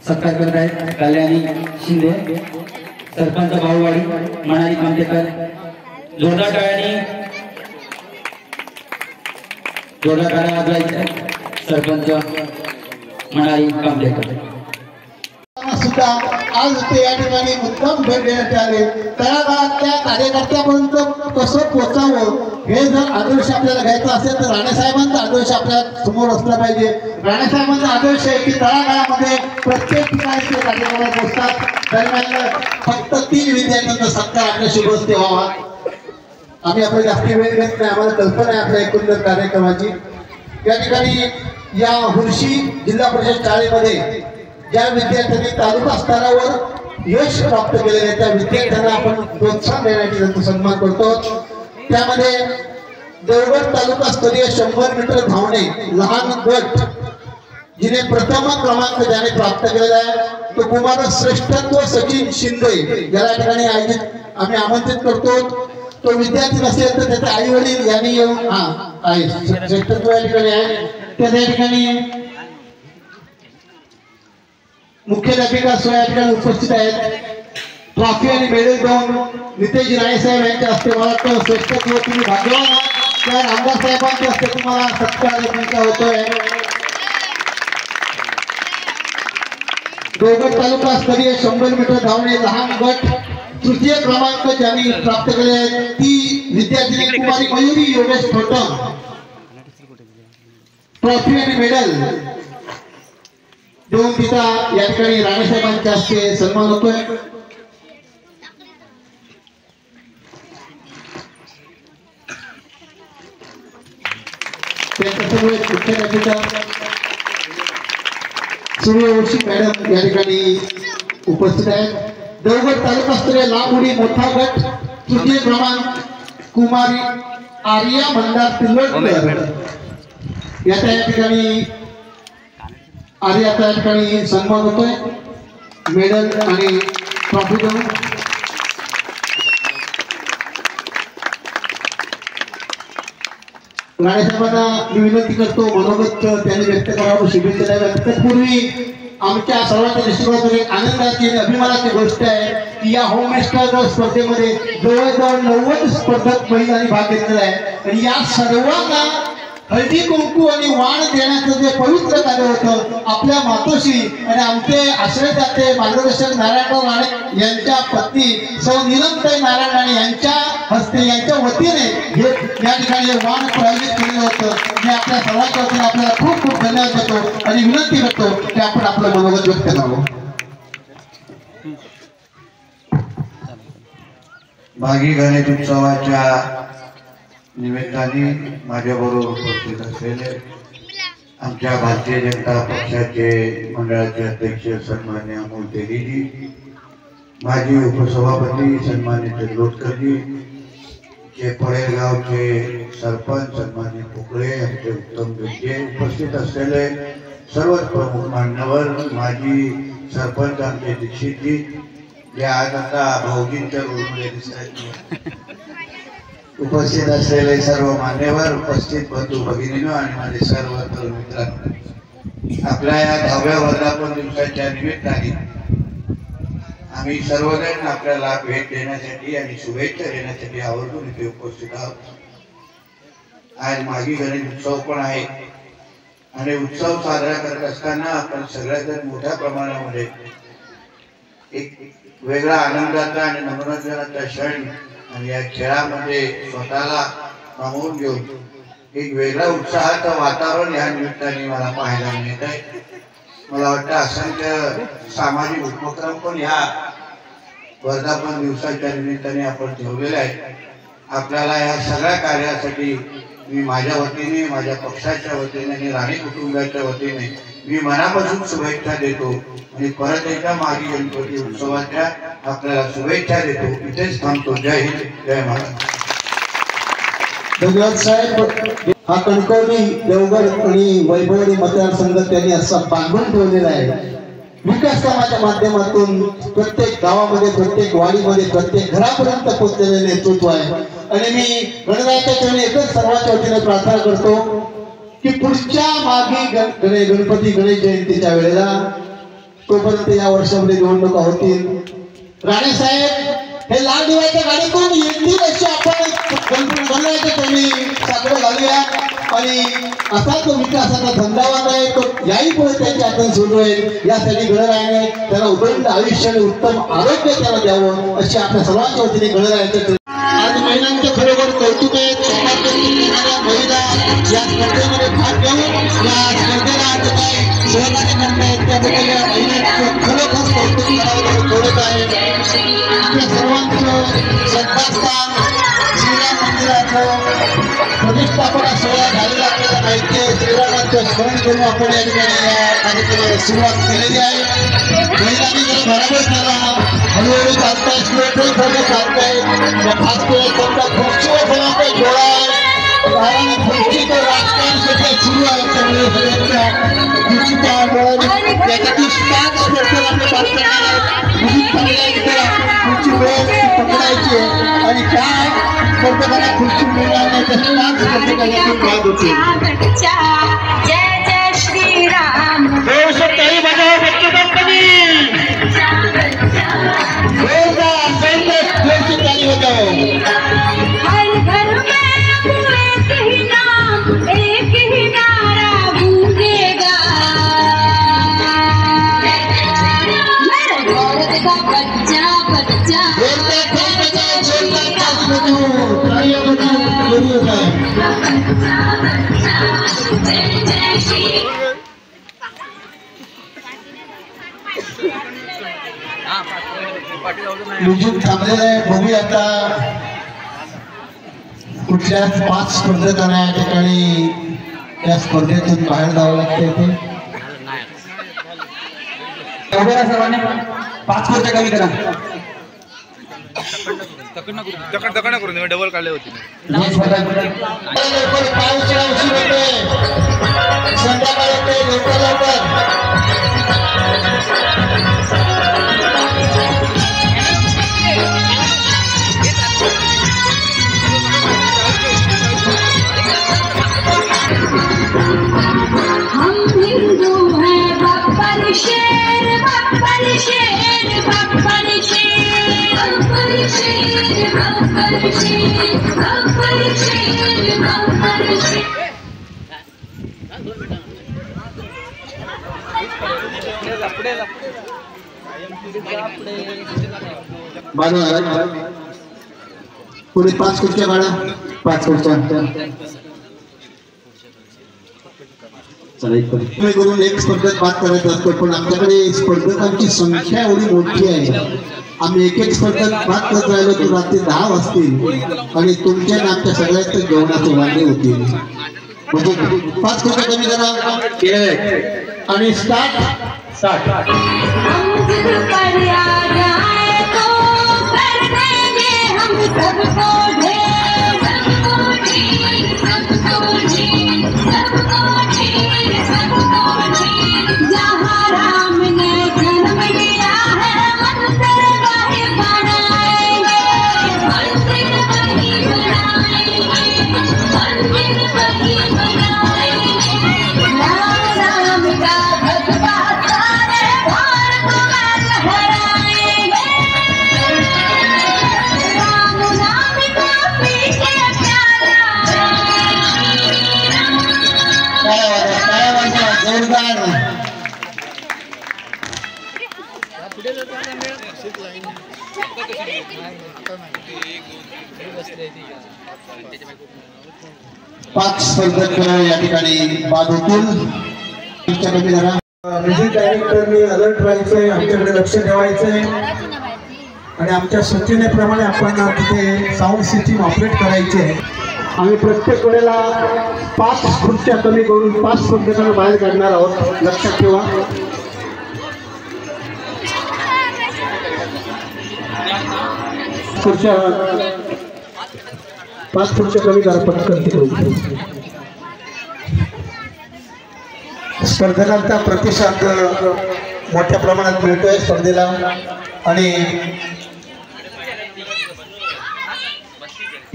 सत्कार करत आहेत कल्याणी शिंदे, सरपंच भाऊवाडी मनाली कामतेकर. जोरदार टाळ्यांनी जोरदार टाळ्या वाजवायच्या. सरपंच मनाली कामतेकर सुद्धा आज ते या ठिकाणी उत्तम भेट देण्यात आले. तळागाळातल्या कार्यकर्त्यापर्यंत कसं पोचावं हे जर आदर्श आपल्याला घ्यायचा असेल तर राणेसाहेबांचा आदर्श आपल्या समोर असला पाहिजे. राणेसाहेबांचा आदर्श आहे की तळागाळामध्ये प्रत्येक ठिकाणी ते कार्यक्रमाला पोहोचतात. दरम्यान फक्त 3 विद्यार्थ्यांचा सत्कार आपल्या शुभस्ते व्हावा. आम्ही आपल्या जास्ती वेळ घेत नाही. आम्हाला कल्पना आहे आपल्या एकंदर कार्यक्रमाची. या ठिकाणी या हुर्शी जिल्हा परिषद शाळेमध्ये ज्या विद्यार्थ्यांनी तालुका स्तरावर यश प्राप्त केलेले आहे त्या विद्यार्थ्यांना आपण प्रोत्साहन देण्याची त्यांचा सन्मान करतो. त्यामध्ये देवगड तालुका स्तरीय 100 मीटर धावणे लहान गट जिने प्रथम क्रमांक ज्याने प्राप्त केलेला आहे तो कुमार श्रेष्ठत्व सचिन शिंदे या ठिकाणी आयोजित आम्ही आमंत्रित करतो. तो विद्यार्थी नसेल तर त्याचे आई वडील यांनी येऊन श्रेष्ठत्व या ठिकाणी आहे. त्या ठिकाणी मुख्याध्यापिका सोया ठिकाणी उपस्थित आहेत. ट्रॉफी आणि मेडल देऊन नितेश राणेसाहेब यांच्या हस्ते मला वाटतं श्रेष्ठत्व तुम्ही भाग्यवान आहात. त्या आमदार साहेबांच्या हस्ते तुम्हाला सत्कार देण्याचा होतोय. देवगड तालुका स्तरीय 100 मीटर धावणे लहान गट तृतीय क्रमांक ज्यांनी प्राप्त केले आहेत ती विद्यार्थिनी कुमारी मयुरी योगेश ठोटम. ट्रॉफी आणि मेडल देऊन तिचा या ठिकाणी राणेसाहेबांच्या हस्ते सन्मान होतोय. त्याच्यासमोर मुख्याध्यापिका सूर्यवंशी मॅडम या ठिकाणी उपस्थित आहेत. देवगड तालुकास्तरीय लांब उडी मोठा गट तृतीय क्रमांक कुमारी आर्या मंदार तिल्लोडकर याच्या या ठिकाणी आर्याचा या ठिकाणी सन्मान होतोय मेडल आणि ट्रॉफी देऊन. राणेसाहेबांना मी विनंती करतो मनोगत त्यांनी व्यक्त करावं शुभेच्छा द्याव्या. तत्पूर्वी आमच्या सर्वांच्या दृष्टिकोनातून एक आनंदाची आणि अभिमानाची गोष्ट आहे की या होममेस्टर स्पर्धेमध्ये जवळजवळ 90 स्पर्धक महिलांनी भाग घेतलेला आहे आणि या सर्वांना हळदी कुंकू आणि वाण देण्याचं जे पवित्र कार्य होतं आपल्या मातोश्री आणि आमचे आश्रयदाते मार्गदर्शक नारायणराव राणे यांच्या पत्नी सौ नीलमताई नारायण राणे यांच्या हस्ते यांच्या वतीने हे या ठिकाणी वाण प्रायोजित केलेलं होतं. मी आपल्या सर्वांच्या वतीने आपल्याला खूप खूप धन्यवाद देतो आणि विनंती करतो की आपण आपलं मनोगत व्यक्त करावं. मागी गणेश उत्सवाच्या निमित्ताने माझ्याबरोबर उपस्थित असलेले आमच्या भारतीय जनता पक्षाचे मंडळाचे अध्यक्ष सन्मान्य अमोल तेलीजी, माजी उपसभापती सन्मान्य तिल्लोटकरजी, जे पळेगावचे सरपंच सन्मान्य पोकळे, आमचे उत्तम गंजे, उपस्थित असलेले सर्वच प्रमुख मान्यवर, माजी सरपंच आमचे दीक्षितजी, जे आज आता भाऊजींच्या रोडमध्ये दिसत आहेत, उपस्थित असलेले सर्व मान्यवर, उपस्थित बंधू भगिनींनो आणि माझे सर्व तरुण मित्रांनो, आपल्या या 10व्या वर्धापन दिवसाच्या निमित्ताने आम्ही सर्वजण आपल्याला भेट देण्यासाठी आणि शुभेच्छा देण्यासाठी आवर्जून इथे उपस्थित आहोत. आज मागी गणेश उत्सव पण आहे आणि उत्सव साजरा करत असताना आपण सगळ्याजण मोठ्या प्रमाणामध्ये एक वेगळा आनंदाचा आणि मनोरंजनाचा क्षण आणि या खेळामध्ये स्वतःला सामावून घेऊन एक वेगळा उत्साहाचं वातावरण या निमित्ताने मला पाहायला मिळत आहे. मला वाटतं असंख्य सामाजिक उपक्रम पण ह्या वर्धापन दिवसाच्या निमित्ताने आपण ठेवलेले आहेत. आपल्याला या सगळ्या कार्यासाठी मी माझ्या वतीने, माझ्या पक्षाच्या वतीने आणि राणे कुटुंबाच्या वतीने मी मनापासून शुभेच्छा देतो आणि परत एकदा मागी गणपती उत्सवाच्या आपल्याला शुभेच्छा देतो. इथेच थांबतो. जय हिंद, जय महाराष्ट्र. धन्यवाद साहेब. हा कणकवली देवगड आणि वैभवडी मतदारसंघ त्यांनी असा बांधून ठेवलेला आहे. विकास कामाच्या माध्यमातून प्रत्येक गावामध्ये, प्रत्येक वाडीमध्ये, प्रत्येक घरापर्यंत पोहोचलेले नेतृत्व आहे आणि मी गणरायाच्या चरणी एकच सर्वांच्या वतीने प्रार्थना करतो की पुढच्या मागी गणपती गणेश जयंतीच्या वेळेला तोपर्यंत या वर्षामध्ये निवडणुका होतील. राणे साहेब हे लाल दिव्याच्या गाडीतून येतील अशी आपण गणरायाच्या चरणी साकडं घालूया आणि असा तो विकासाचा धंदावान आहे तो याही पुढे त्यांच्या हातून सुरू होईल. यासाठी गणरायाने त्याला उदंड आयुष्य आणि उत्तम आरोग्य त्याला द्यावं अशी आपल्या सर्वांच्या वतीने गणरायाच्या आज महिलांचं खरोखर कौतुक आहे. महिला या स्पर्धेमध्ये भाग घेऊन या स्पर्धेला आज काही सहकार्य करतायत त्याबद्दल या महिलांचं खरोखर कौतुक करावं थोडंच आहे. आपल्या सर्वांचं श्रद्धास्थान श्रीराम मंदिराचं प्रतिष्ठापना सोहळा झालेला आपल्याला माहिती आहे. श्रीरामाचं स्मरण करून आपण या ठिकाणी या कार्यक्रमाला सुरुवात केलेली आहे. महिलांनी जर बरोबर केला हळूहळू चालताय, स्लोटून थोडं चालताय. खास करून कोणता खुर्चीवर कोणाचा जोडा आहे कारण खुर्चीचं राजकारण सध्या सुरू आहे. त्यामुळे सगळ्यांच्या खुर्चीच्या आंदोलन त्याच्यातून स्टार्ट स्पेशल आपले बात करणार आहेत. खुर्ची व्यवस्थित पकडायची आणि त्या स्पर्धकांना खुर्ची मिळणार नाही तर स्टार्ट स्पर्धकांना बाद होते. जय जय श्रीराम. हर घर में एक ही नाम, एक ही नारा गूंजेगा. होत आहे. म्युझिक थांबलेलं आहे. बघूया आता कुठल्या 5 स्पर्धकांना या ठिकाणी या स्पर्धेतून बाहेर जावं लागतं. इथे सर्वांनी 5 खुर्च्या कमी करा. दकड करून डबल काढले होते. संध्याकाळी लवकर हम हिंदू हैं बप्पन शेर बप्पन शेर बप्पन शेर बप्पन शेर बप्पन शेर बप्पन शेर बप्पन शेर. पुढे 5 खुर्च्या काढा. 5 खुर्च्या करून एक स्पर्धक बाद करायचा असतो, पण आमच्याकडे स्पर्धकांची संख्या एवढी मोठी आहे. आम्ही एक स्पर्धक बाद करत राहिलो तर रात्री 10 वाजतील आणि तुमच्या आणि आमच्या सगळ्याच जेवणाचे वांदे होतील. म्हणजे 5 खुर्च्या कमी करा आणि स्टार्ट. पाच स्पर्धक या ठिकाणी बाद होतील. म्युझिक डायरेक्टरनी अलर्ट राहायचंय, आमच्याकडे लक्ष ठेवायचंय आणि आमच्या सूचनेप्रमाणे आपण तिथे साऊंड सिस्टीम ऑपरेट करायची आहे. आम्ही प्रत्येक वेळेला 5 खुर्च्या कमी करून 5 स्पर्धकांना बाहेर काढणार आहोत. लक्षात ठेवा. खुर्च्या 5 खुर्च्या कमी करा पटकन. स्पर्धकांचा प्रतिसाद मोठ्या प्रमाणात मिळतोय स्पर्धेला आणि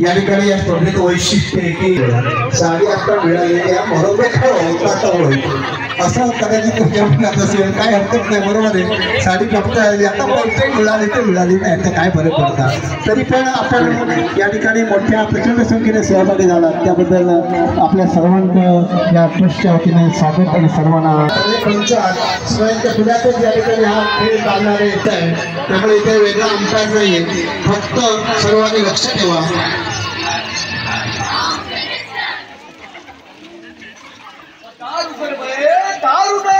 या ठिकाणी या स्पर्धेचं वैशिष्ट्य आहे की साडी आता मिळालेली बरोबर असं कदाचित जेवणात असेल काय हरकत नाही. बरोबर आहे, साडी कपता आली आता मिळाली तर मिळाली नाही आता काय फरक पडतात. तरी पण आपण या ठिकाणी मोठ्या प्रचंड संख्येने सहभागी झाला त्याबद्दल आपल्या सर्वांचं या ट्रस्टच्या वतीने स्वागत आणि सर्वांना स्वयंच्या पुण्यातच या ठिकाणी हा खेळ चालणारे येत आहे. त्यामुळे इथे वेगळा अंतर नाही आहे. फक्त सर्वांनी लक्ष ठेवा.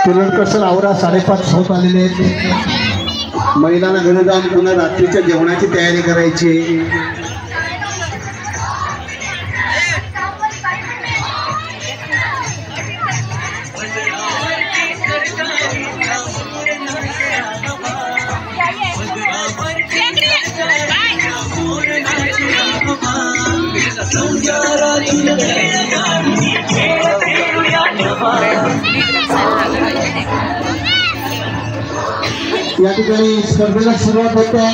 तुरंत आवरा 5:30 होत आलेले आहेत. महिलांना घरी जाऊन पुन्हा रात्रीच्या जेवणाची तयारी करायची. या ठिकाणी स्पर्धेला सुरुवात होते.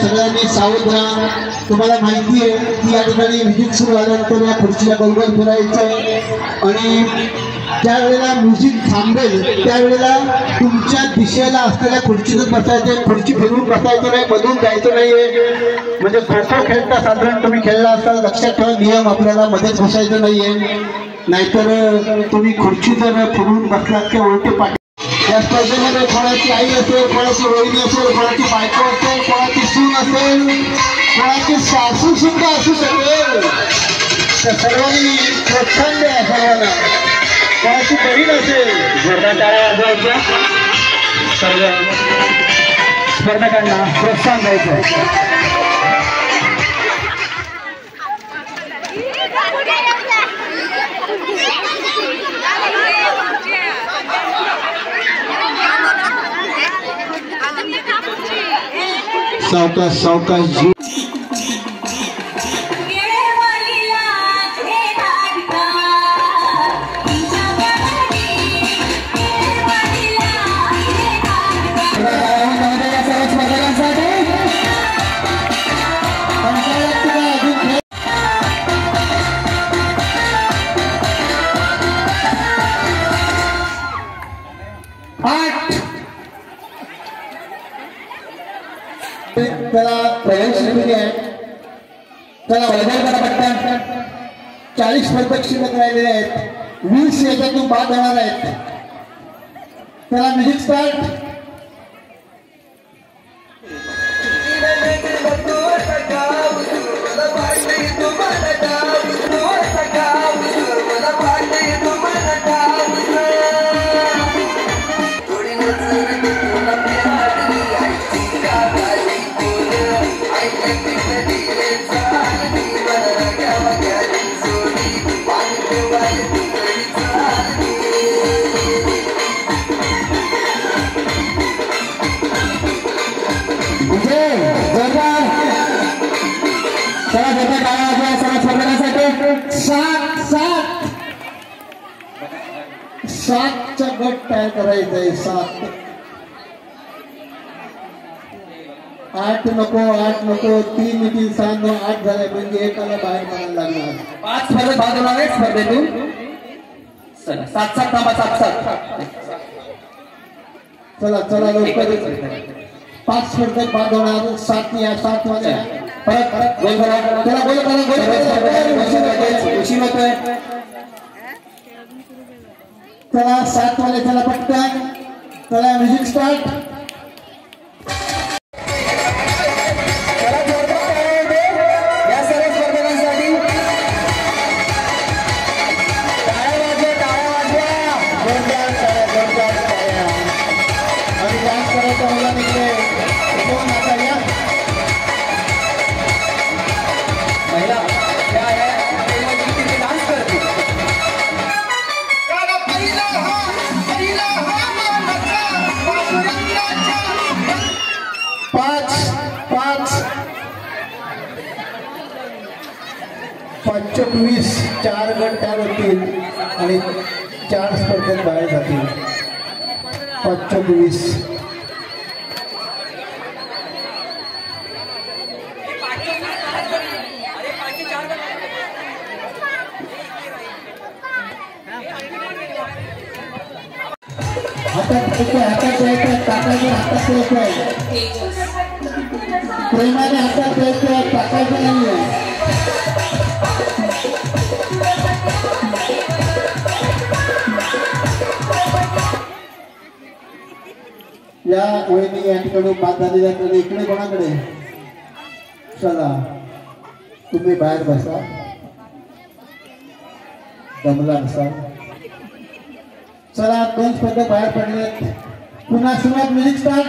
सगळ्यांनी सावध राहा. तुम्हाला माहिती आहे की या ठिकाणी म्युझिक सुरू झाल्यानंतर या खुर्चीला गोलगोल फिरायचं आणि ज्यावेळेला म्युझिक थांबेल त्यावेळेला तुमच्या दिशेला असलेल्या खुर्चीतच बसायचं. खुर्ची फिरून बसायचं नाही, मधून जायचं नाहीये. म्हणजे खो खो खेळता साधारण तुम्ही खेळला असाल लक्षात ठेवा नियम. आपल्याला मध्येच बसायचं नाहीये, नाहीतर तुम्ही खुर्ची जर फिरून बसलात किंवा उलटे पाठी या स्पर्धेमध्ये कोणाची आई असेल, कोणाची वहिनी असेल, कोणाची बायको असेल, कोणाची सून असेल, कोणाची सासू सुद्धा असू शकेल. त्या सर्वांनी प्रोत्साहन द्या. सर्वांना कोणाची बहीण असेल जोरदार टाळ्या वाजवायच्या. सर्व स्पर्धकांना प्रोत्साहन द्यायचं. सावकाश सावकाश जी. त्याला प्रवेश दिली आहे. त्याला वैधानिक पट्ट्या 40 स्पर्धक शिल्लक राहिलेले आहेत. 20 याच्यातून बाद होणार आहेत. त्याला म्युझिक स्टार्ट. सातचा गट तयार करायचा आहे. 7 8 नको 8 नको 3 येतील 7 9 8 झाले म्हणजे एकाला बाहेर पडायला लागणार. 5 स्पर्धक भाग होणार आहेत स्पर्धेतून. 7-7 थांबा. 7-7 चला चला लवकर. 5 स्पर्धक भाग होणार. 7 या 7 मध्ये परत गोल करा. त्याला गोल करा. उशीर होतोय. चला 7 वाले चला पटकन. चला म्युझिक स्टार्ट. या सर्व स्पर्धकांसाठी टाळ्या वाजवा. आणि डान्स करायचा मुला तिकडे कोण आता या महिला डान्स करते. 25 4 गट तयार होतील आणि 4 स्पर्धेत बाहेर जातील. 25 हातात द्यायचं. टाकायचं हातात द्यायचं. प्रेमाने हातात द्यायचं. टाकायचं नाहीये. या वहिनी या ठिकाणी बाद झालेल्या इकडे कोणाकडे. चला तुम्ही बाहेर बसा. दमला नसाल. चला 2 स्पर्धक बाहेर पडलेत. पुन्हा सुरुवात. Music start.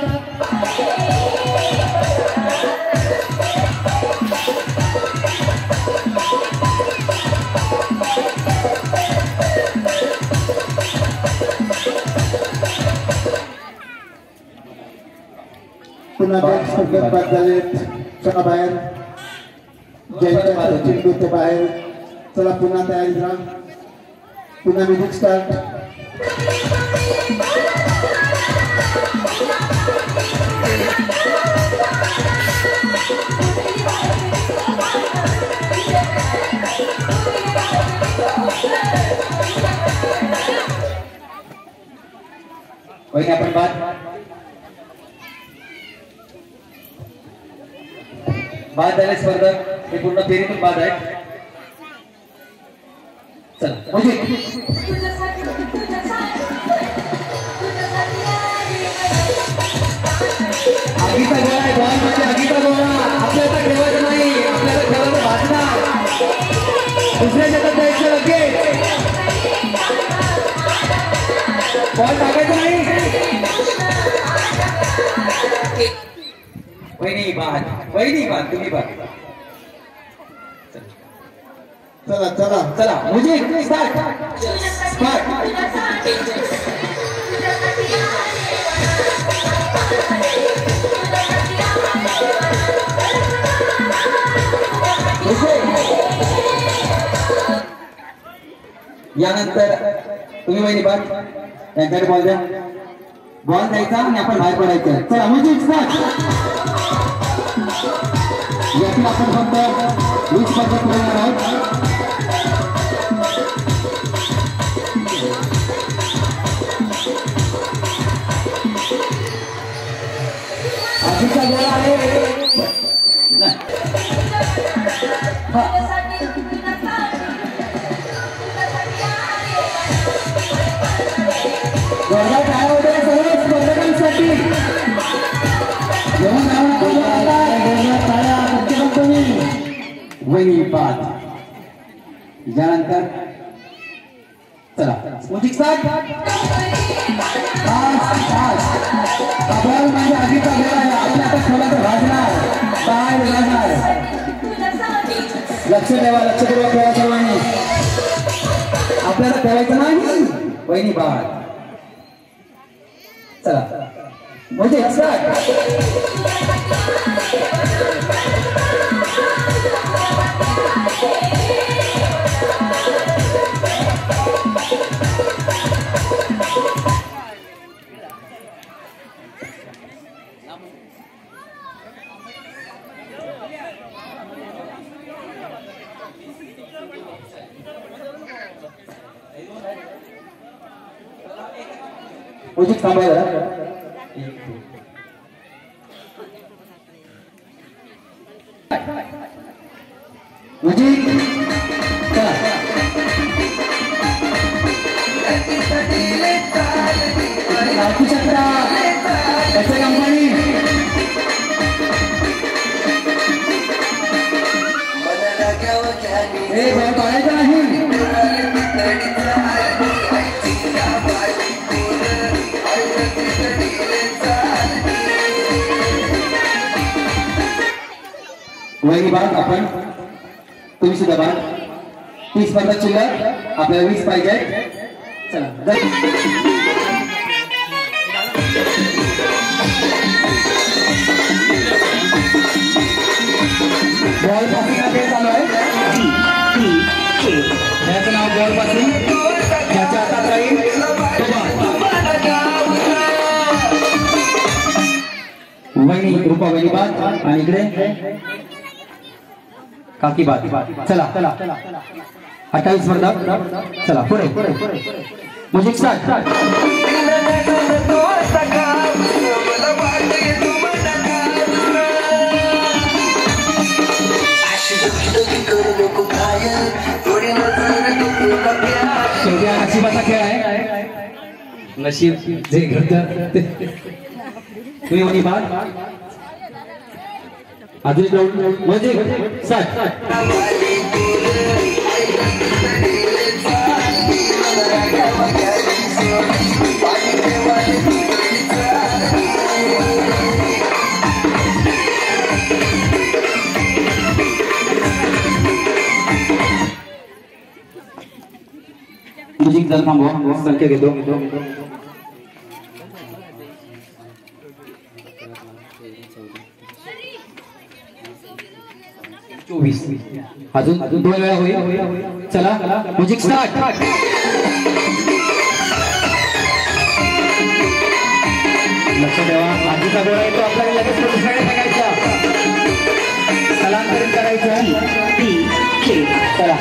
पुन्हा 2 स्पर्धक बाद झालेत. चला बाहेर. जयंत चिंटू ते बाहेर. चला पुन्हा तयारी करा. पुन्हा म्युझिक स्टार्ट. वही आपण बाद झाले स्पर्धक हे पूर्ण फेरीतून बाद आहेत. चला बॉल टाकायचं नाही. वहिनी बाद तुम्ही बाद. चला चला चला म्युझिक स्टार्ट. यानंतर तुम्ही वहिनी बाद यांच्याकडे बॉल द्या. बॉल द्यायचा आणि आपण बाहेर पडायचं. चला म्युझिक स्टार्ट. यातून आपण फक्त 20 पद्धत करणार आहोत. आधीचा गोल आहे. जोरदार टाळ्या वगैरे सर्व स्पर्धकांसाठी. वहिनी बाद. यानंतर चला म्युझिक स्टार्ट. बॉल म्हणजे आधीचा गोल आहे. आपण आता खेळाचं भाजणार बाहेर जाणार. लक्ष ठेवा, लक्षपूर्वक खेळा सर्वांनी. आपल्याला खेळायचं नाही. वहिनी बाद. चला म्युझिक स्टार्ट. म्युझिक थांबायला. म्युझिक दाखवू शकता त्याच्या कंपनी. हे बॉल काढायचा नाही. वहिनी बाद. आपण तुम्ही सुद्धा बाद. 30 पद्धत शिल्लक. आपल्याला 20 पाहिजे. चला बॉल पासिंग हा खेळ चालू आहे. याचं नाव बॉल पासिंग. ज्याच्या हातात राहील वहिनी कृपा. वहिनी बाद. आणि इकडे काकी बाद. चला 28 स्पर्धक. चला पुढे. Music start. नशिबाचा खेळ आहे. नशीब जे घडतं तुम्ही वहिनी बाद. अजून म्युझिक स्टार्ट. म्युझिक जर थांबवा. संख्या घेतो. 24. अजून 2 वेळा होईल. चला म्युझिक स्टार्ट. लक्ष ठेवा. आधीचा गोळा येतो आपल्याला लगेच दुसऱ्याकडे बघायचा. स्थलांतरित करायचं. चला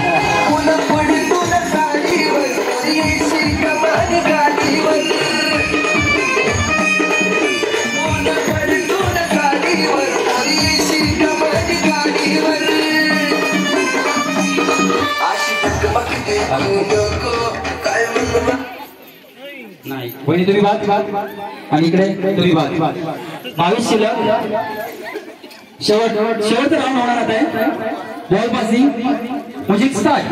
नाही. वहिनी तुम्ही बाद. आणि इकडे तुम्ही बाद. 22 शिल्लक. शेवटचं राऊंड होणार आहे. Ball passing. Music start.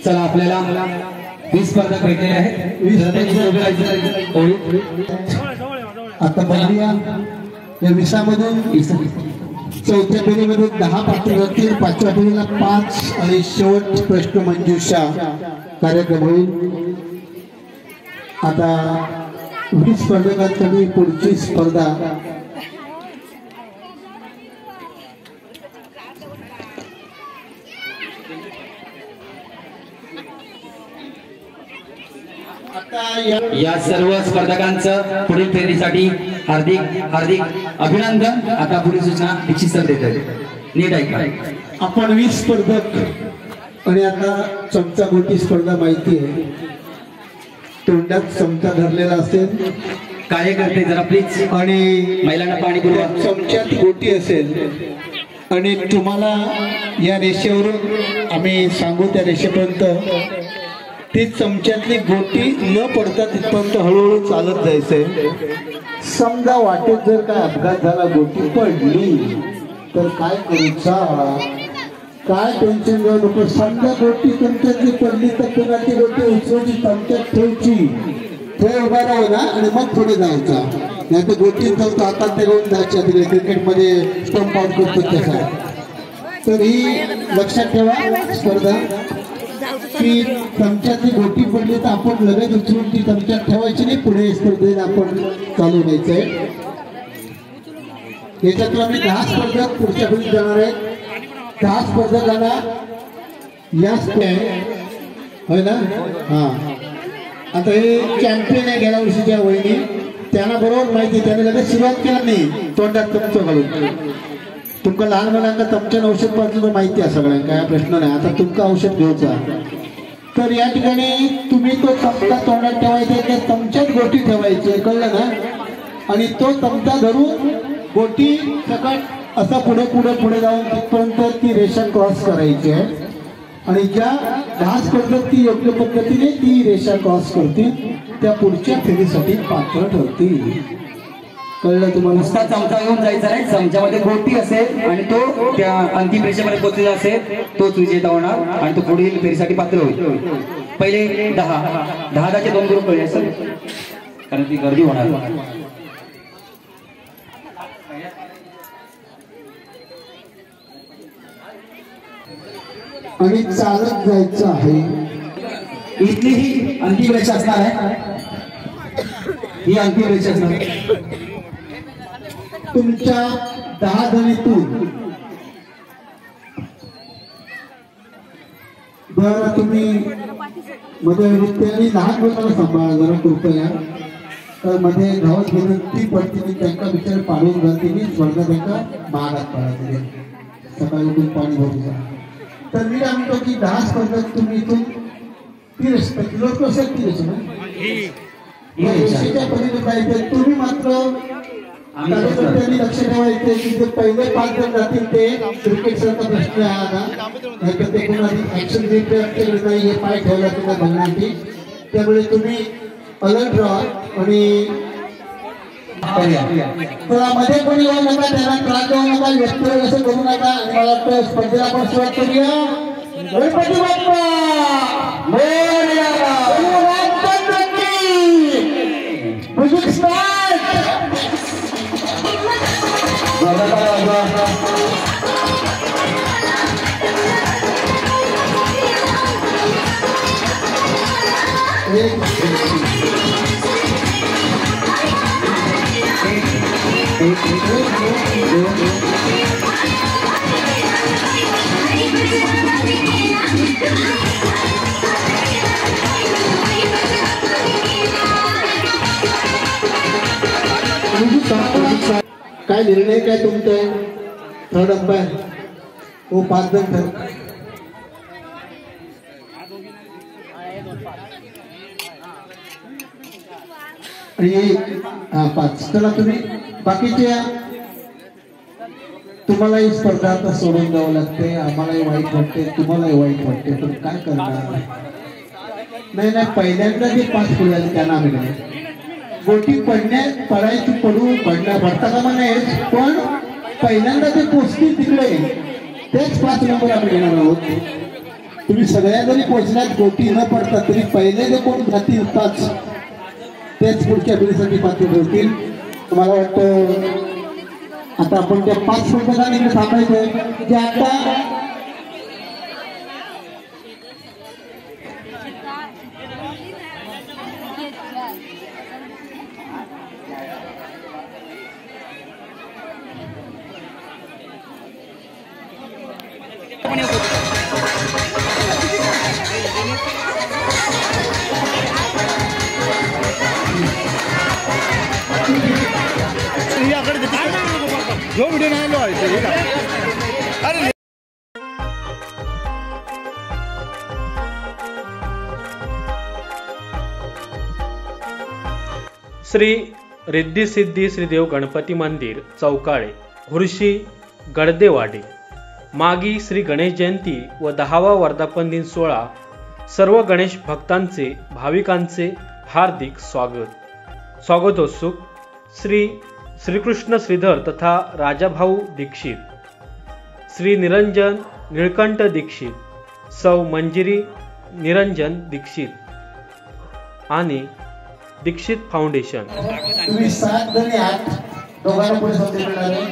चला आपल्याला 20 स्पर्धक भेटलेले आहेत. 20 आता बघूया या 20मधून चौथ्या फेरीमध्ये 10 पात्र जातील, 5व्या फेरीला 5 आणि शेवट प्रश्न मंजुषा कार्यक्रम होईल. आता 20 स्पर्धकांसाठी पुढची स्पर्धा या सर्व स्पर्धकांचं पुढील फेरीसाठी हार्दिक हार्दिक अभिनंदन. आता पुढील सूचना दीक्षित सर देतात. नीट ऐका. आपण 20 स्पर्धक आणि आता चमचा गोटी स्पर्धा माहिती आहे. तोंडात चमचा धरलेला असेल, कार्यकर्ते जरा प्लीज आणि महिलांना पाणी पुरवा. चमच्यात गोटी असेल आणि तुम्हाला या रेषेवरून आम्ही सांगू त्या रेषेपर्यंत ती चमच्यातली गोटी न पडता तिथपर्यंत हळूहळू चालत जायचंय. समजा वाटेत जर काय अपघात झाला, गोटी पडली तर काय करूचा, काय टेन्शन घेऊ नको. समजा गोटी तुमच्यातली पडली तर तुम्हाला ती गोटी उचलून चमच्यात ठेवची, थोडं उभा राहू ना आणि मग पुढे जायचा. नाही तर गोटी ठेवतो हातात ते घेऊन जायच्या. तिकडे क्रिकेटमध्ये स्टंप आउट करतो तसा. तर ही लक्षात ठेवा स्पर्धा की चमच्यातली गोटी पडली तर आपण लगेच उचलून ती चमच्यात ठेवायची नाही, पुढे स्पर्धेला आपण चालू द्यायचंय. याच्यातून आम्ही 10 स्पर्धक पुढच्या फेरीत जाणार आहेत. 10 स्पर्धकांना या होय ना. हा आता हे चॅम्पियन आहे गेल्या वर्षीच्या वहिनी, त्यांना बरोबर माहिती, त्याने लगेच सुरुवात केला नाही तोंडात चमचा घालून. तुमका लहान मुलांना चमच्यानं औषध पाजलं माहिती आहे सगळ्यांना, काय प्रश्न नाही. आता तुमका औषध घ्यायचा तर या ठिकाणी तुम्ही तो चमचा तोंडात ठेवायचा, त्या चमच्यात गोटी ठेवायची, कळलं ना. आणि तो चमचा धरून गोटी सकट असा पुढे पुढे पुढे जाऊन तिथपर्यंत ती रेषा क्रॉस करायची आहे. आणि ज्या 10 स्पर्धक ती योग्य पद्धतीने ती रेषा क्रॉस करतील त्या पुढच्या फेरीसाठी पात्र ठरतील. कळलं तुम्हाला. नुसता चमचा घेऊन जायचा नाही, चमच्यामध्ये गोटी असेल आणि तो त्या अंतिम रेषेमध्ये पोहोचलेला असेल तोच विजेता होणार आणि तो पुढील फेरीसाठी पात्र होईल. पहिले 10चे 2 ग्रुप कळले असेल कारण ती गर्दी होणार. आणि चालत जायचं आहे. इथली ही अंतिम रेषा असणार आहे. ही अंतिम रेषा असणार आहे. तुमच्या 10 जणीतून बरं तुम्ही मध्ये वृत्ती लहान मुलांना सांभाळा जरा कृपया. तर मध्ये धावत विनंती पडते मी त्यांना विचार पाडून घालते मी स्वर्ग त्यांना महागात पडायचे सकाळी उठून पाणी भरून जा. तर मी काय म्हणतो की 10 स्पर्धक तुम्ही इथून ती रेषा लोक असेल ती रेषेच्या पलीकडे जायचं. तुम्ही मात्र कार्यकर्त्यांनी लक्ष ठेवायचे की जे पहिले 5 जण जातील ते क्रिकेटचा प्रश्न आहे आता, नाहीतर ते कोणाची ऍक्शन घेतल्याकडे नाही हे पाय ठेवला तुम्हाला बघण्यासाठी. त्यामुळे तुम्ही अलर्ट राहा आणि मध्ये कोणी येऊ नका, त्यांना त्रास देऊ नका, व्यक्तीवर असं करू नका. आणि मला वाटतं स्पर्धेला आपण सुरुवात करूया. गणपती बाप्पा मोरया. Music start. काय निर्णय काय तुमचा? थर्ड अंपायर हो 5 जण ठर. आणि 5 चला तुम्ही बाकीचे तुम्हालाही स्पर्धा आता सोडून द्यावं लागते. आम्हालाही वाईट वाटते, तुम्हालाही वाईट वाटते, पण काय करणार. नाही पहिल्यांदा जे 5 पुढे आले त्यांना आम्ही नाही. गोटी पडायची पडता कामा नाही, पण पहिल्यांदा ते पोचतील तिकडे तेच 5 नंबर आपण घेणार आहोत. तुम्ही सगळ्या जरी पोचण्यात गोटी न पडता तरी पहिले जे कोण जातील तेच पुढच्या पिढीसाठी पात्र ठरतील. मला वाटतं आता आपण त्या 5 मिनिटांनी थांबायचंय की आता जो व्हिडिओ नाही अरे श्री रिद्धी सिद्धी श्रीदेव गणपती मंदिर चौकाळे हुर्शी गडदेवाडी मागी श्री गणेश जयंती व 10वा वर्धापन दिन सोहळा सर्व गणेश भक्तांचे भाविकांचे हार्दिक स्वागतोत्सुक श्रीकृष्ण श्रीधर तथा राजाभाऊ दीक्षित श्री निरंजन निळकंठ दीक्षित सौ मंजिरी निरंजन दीक्षित आणि दीक्षित फाउंडेशन. तुम्ही 7 जणी आहात, दोघांना पुढे संधी मिळणार आहे.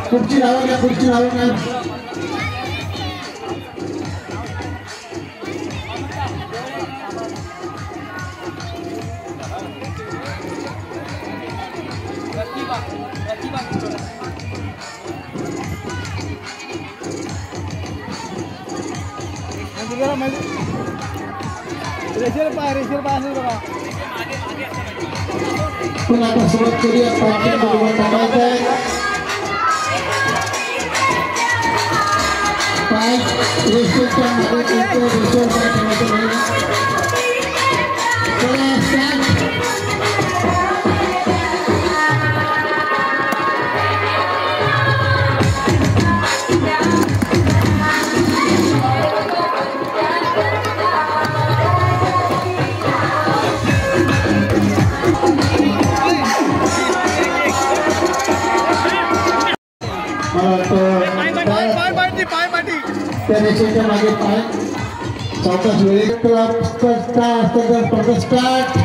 खुर्ची लावून घ्या. पण आता सुरुवात करूया. त्या रेषेच्या मागे पाय चौकास वेळेत स्टार्ट.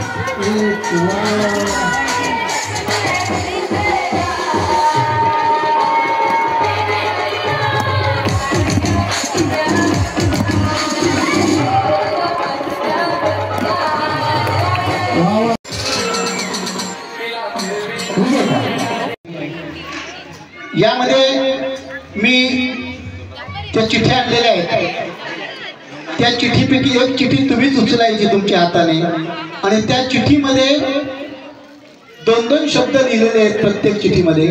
यामध्ये मी त्या चिठ्ठ्या आणलेल्या आहेत. त्या चिठ्ठीपैकी एक चिठ्ठी तुम्हीच उचलायची तुमच्या हाताने आणि त्या चिठ्ठीमध्ये 2-2 शब्द लिहिलेले आहेत प्रत्येक चिठ्ठीमध्ये.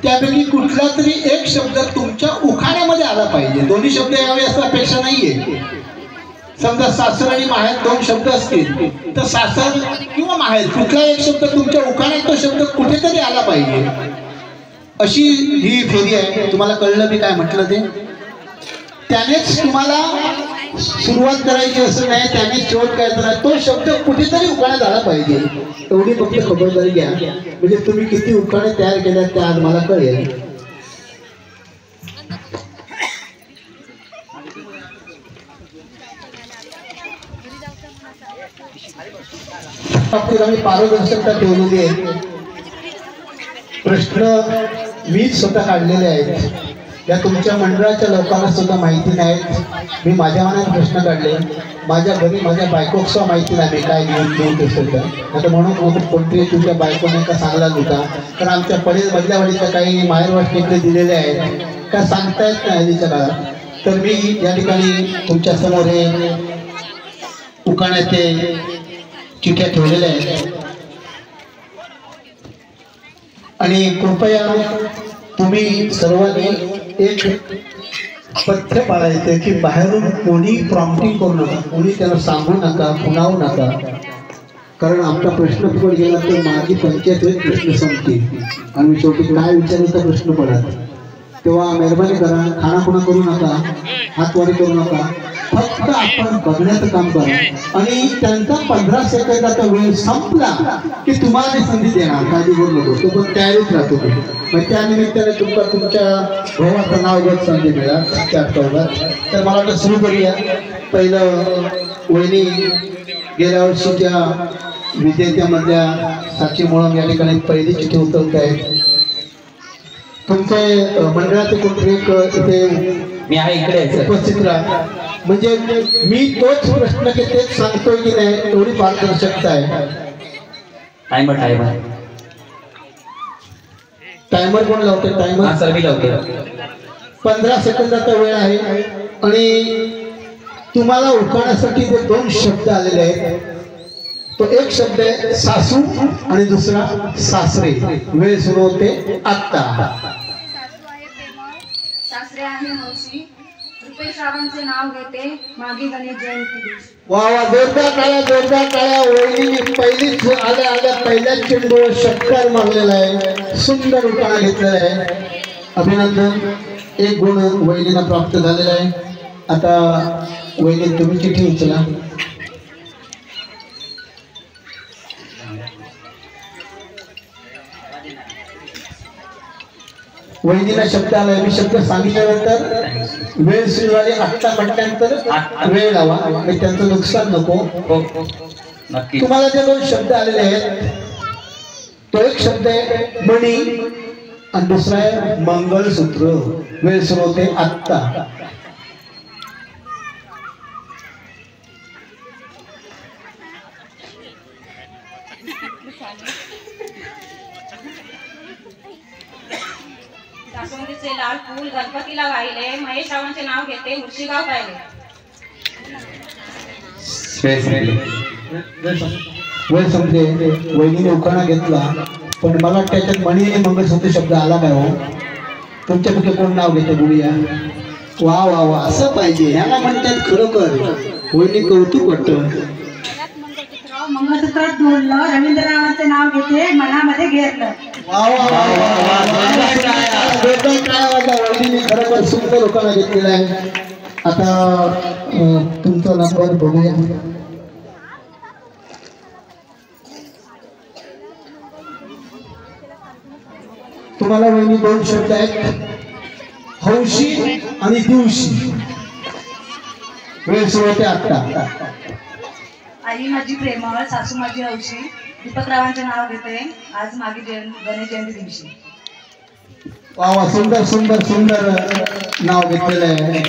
त्यापैकी कुठला तरी एक शब्द तुमच्या उखाण्यामध्ये आला पाहिजे. दोन्ही शब्द यावे असं अपेक्षा नाहीये. समजा सासर आणि माहेर 2 शब्द असतील तर सासर किंवा माहेर कुठला एक शब्द तुमच्या उखाण्यात तो शब्द कुठेतरी आला पाहिजे. अशी ही फेरी आहे. तुम्हाला कळलं मी काय म्हटलं ते. त्यानेच तुम्हाला सुरुवात करायची असं नाही, त्यानेच शेवट करायचं नाही. तो शब्द कुठेतरी उखाण्यात आला पाहिजे. एवढी फक्त खबरदारी घ्या. म्हणजे तुम्ही किती उखाणे तयार केल्यात ते आज मला कळेल. आम्ही पारदर्शकता ठेवलेली आहे. प्रश्न मीच स्वतः काढलेले आहेत. या तुमच्या मंडळाच्या लोकांना सुद्धा माहिती नाहीत. मी माझ्या मनात प्रश्न काढले. माझ्या घरी माझ्या बायकोक सुद्धा माहिती नाही मी काय घेऊन देऊ शकतो. आता म्हणून कोणतरी तुमच्या बायकोने का सांगला होता. कारण आमच्या पडेल बदल्यावाडीच्या काही माहेरवाट इकडे दिलेले आहेत. काय सांगता येत नाही हल्लीच्या काळात. तर मी या ठिकाणी तुमच्या समोर हे उखाण्याचे चिठ्ठ्या ठेवलेल्या आहेत आणि कृपया तुम्ही सर्वांनी एक पथ्य पाळायचं की बाहेरून कोणी प्रॉम्प्टिंग करू नका, कोणी त्याला सांगू नका, खुणावू नका, कारण आमचा प्रश्न पुढे गेला तर माझी पंचायत प्रश्न संपतील आणि शेवटी काय विचारायचा प्रश्न पडत. तेव्हा मेहरबानी करा, खाणाखुणा करू नका, हातवारी करू नका, फक्त आपण बघण्याचं काम करा आणि त्यांचा 15 सेकंदाचा वेळ संपला की तुम्हाला संधी देणार, काळजी करू नको, तो पण तयारीच राहतो. मग त्या निमित्ताने तुमच्या भावाचं नाव घेत संधी मिळाला त्या आठवड्यात. तर मला वाटतं सुरू करूया. पहिलं वहिनी गेल्या वर्षीच्या विजेत्यामधल्या साक्षी मुळम या ठिकाणी पहिली चिठ्ठी उतरत आहे. तुमचे मंडळाचे कोणतरी एक इथे मी आहे इकडे उपस्थित राहा, म्हणजे मी तोच प्रश्न की तेच सांगतोय की नाही एवढी पारदर्शकता आहे. टायमर कोण लावते? टायमर सर मी लावते. 15 सेकंदाचा वेळ आहे आणि तुम्हाला उखाण्यासाठी जे 2 शब्द आलेले आहेत, तो एक शब्द आहे सासू आणि दुसरा सासरे. वेळ सुरू होते आत्ता. सासरे आहे हौशी, रुपेश रावांचे नाव घेते, मागे गणेश जयंती दिवशी. वा वा, जोरदार टाळ्या, जोरदार टाळ्या. वहिनी पहिलीच आल्या पहिल्याच चेंडूवर षटकार मारलेला आहे, सुंदर उखाणा घेतलेला आहे. अभिनंदन. 1 गुण वहिनीला प्राप्त झालेला आहे. आता वहिनी तुम्ही चिठ्ठी उचला. वहिनीला शब्द आला, मी शब्द सांगितल्यानंतर वेळ सुरू झाली, आत्ता म्हटल्यानंतर वेळ लावा, त्यांचं नुकसान नको. तुम्हाला जे 2 शब्द आलेले आहेत, तो एक शब्द आहे मणी आणि दुसरा आहे मंगळसूत्र. वेळ सुरू होते आत्ता. जास्वंदीचे लाल फूल गणपतीला वाहिले, महेश रावांचे नाव घेते, मुर्शीगाव पाहिले. वेळ संपले. वहिनीने उखाणा घेतला, पण मला त्याच्यात मणी आणि मंगळसूत्र शब्द आला काय हो? तुमच्यापैकी कोण नाव घेते? बोलूया. वा वा वा, असं पाहिजे, ह्याला म्हणतात खरोखर वहिनी कौतुक वाटतं. मंगळसूत्रात जोडलं, रवींद्रनाथांचे नाव घेते, मनामध्ये घेरलं. वहिनीने खरोखर सुंदर उखाणा घेतलेला आहे. आता तुमचा नंबर बघूया. तुम्हाला वहिनी 2 शब्द आहेत, हौशी आणि दिवशी. वेळ सुरू होते आत्ता. आई माझी प्रेमळ, सासू माझी हौशी, दीपकरावांचे नाव घेते, आज मागे गणेश जयंती दिवशी. वा वा, सुंदर सुंदर सुंदर नाव घेतलेलं आहे.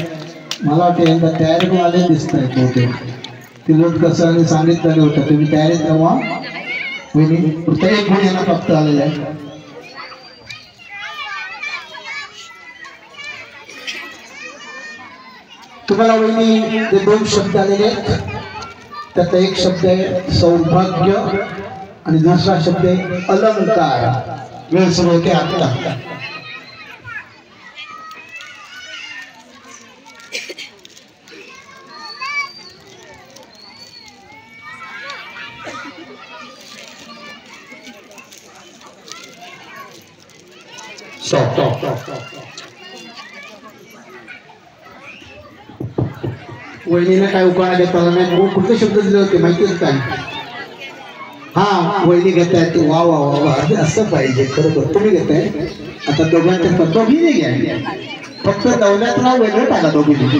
मला वाटतं एकदा तयारी पण आले दिसत आहे. बहुतेक तिलोट कसं आणि सांगितलं होतं, तुम्ही तयारीत राहा. वहिनी पुढचा 1 गुण यांना प्राप्त आलेला आहे. तुम्हाला वहिनी जे 2 शब्द आलेले आहेत, त्याचा एक शब्द आहे सौभाग्य आणि दुसरा शब्द आहे अलंकार. वेळ सुरू होते आत्ता. वहिनीने काय उखाणा घेतला नाही, कुठले शब्द दिले होते माहिती आहे काय? हा, वहिनी घेतायत. वा वा वा वा, असं पाहिजे खरोखर. तुम्ही घेताय. आता दोघांच्या दोघीने घ्या, फक्त दौल्यात नाव वेगळं टाका दोघींनी.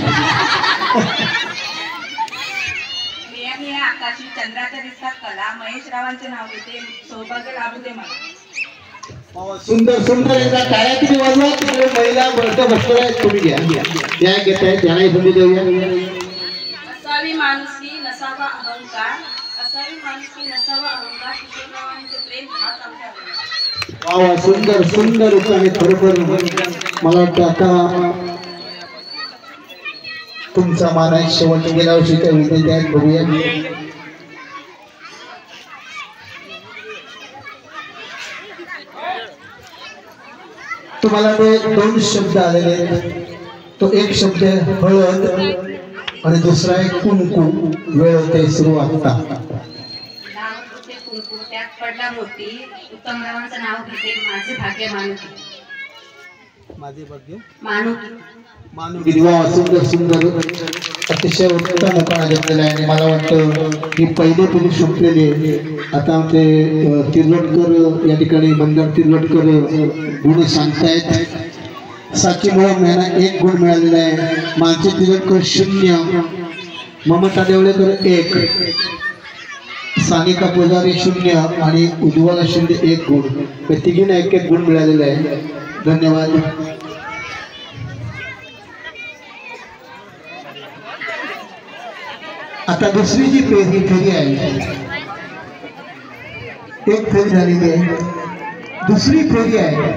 आकाशी चंद्राच्या दिसतात कला, महेश रावांचे नाव घेते, सौभाग्य लाभू दे मला. सुंदर सुंदर. एकदा टाळ्या किती वाजवा. तिकडे महिला बसलेल्या आहेत, तुम्ही घ्या. त्या घेताय, त्यांनाही संधी देऊया. असावी माणुसकी नसावा अहंकार, असावी माणुसकी नसावा अहंकार, किशोररावांचे प्रेम हाच आमच्या. वा वा, सुंदर सुंदर उखाणे. खरोखर मला वाटतं आता तुमचा मान आहे शेवट गेल्या वर्षीच्या विजेते आहेत बघूया तुम्हाला ते 2 शब्द आलेले आहेत तो एक शब्द हळद आणि दुसरा आहे कुंकू वेळ होते सुरू आता कुंकू त्यात पडला मोती उत्तम रावांचं नाव घेते माझे भाग्य मानुकी माझे भाग्य मानुकी विवाह सुंदर सुंदर अतिशय उत्तम लोकांना जमलेला आहे आणि मला वाटतं की पहिले पिढी संपलेली आहे आता आमचे तिर्लोटकर या ठिकाणी मंदार तिर्लोटकर गुण सांगतायत साखीमुळे महिना 1 गुण मिळालेला आहे मानसी तिर्लोटकर 0 ममता देवळेकर 1 सानिका पुजारी 0 आणि उज्ज्वला शिंदे 1 गुण या तिघींना 1-1 गुण मिळालेला आहे धन्यवाद आता दुसरी जी फेरी आहे एक फेरी झालेली आहे दुसरी फेरी आहे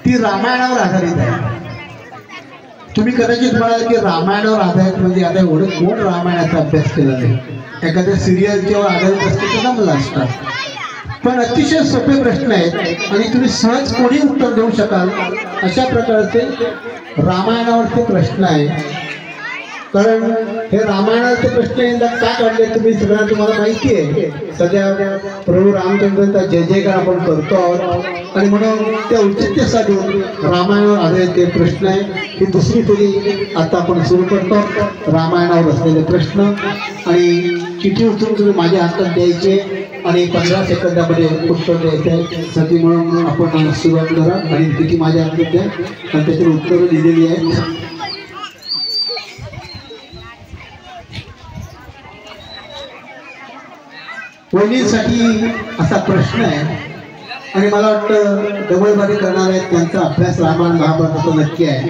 ती रामायणावर आधारित आहे तुम्ही कदाचित म्हणाल की रामायणावर आधारित म्हणजे आता एवढं कोण रामायणाचा अभ्यास केला नाही एखाद्या सिरियलच्यावर आधारित असते तर जमला असता पण अतिशय सोपे प्रश्न आहेत आणि तुम्ही सहज कोणी उत्तर देऊ शकाल अशा प्रकारचे रामायणावरचे प्रश्न आहेत कारण हे रामायणाचे प्रश्न यंदा का काढले तुम्ही सगळ्यांना तुम्हाला माहिती आहे सध्या प्रभू रामचंद्रांचा जय जयकार आपण करतो आहोत आणि म्हणून त्या औचित्यासाठी रामायणावर आधारित ते प्रश्न आहे ही दुसरी फेरी आता आपण सुरू करतो रामायणावर असलेले प्रश्न आणि चिठी उचलून तुम्ही माझ्या हातात द्यायचे आणि 15 सेकंदामध्ये उत्तर द्यायचं आहे साठी म्हणून आपण सुरुवात करा आणि चिठी माझ्या हातात द्या आणि त्याची उत्तरं दिलेली आहेत वहिनीसाठी असा प्रश्न आहे आणि मला वाटतं डबलबारी करणार आहेत त्यांचा अभ्यास रामायण महाभारताचा नक्की आहे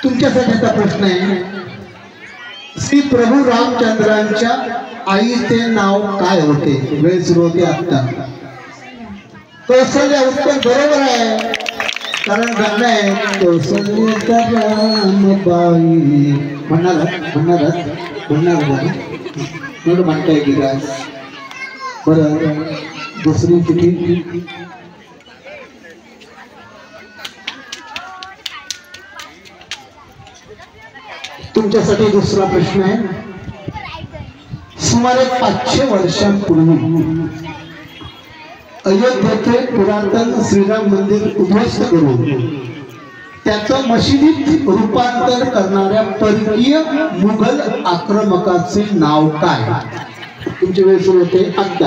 तुमच्यासाठी असा प्रश्न आहे श्री प्रभू रामचंद्रांच्या आईचे नाव काय होते वेळ सुरू होते आता कौशल्य उत्तर बरोबर आहे कारण गाणं आहे कौशल्य रामबाई म्हणणार म्हणताय की काय बरं दुसरी चिठी तुमच्यासाठी दुसरा प्रश्न आहे सुमारे 500 वर्षांपूर्वी अयोध्येचे पुरातन श्रीराम मंदिर उद्ध्वस्त करून त्याचं मशिदीत रूपांतर करणाऱ्या परकीय मुघल आक्रमकाचे नाव काय तुमची वेळ सुरू होते आता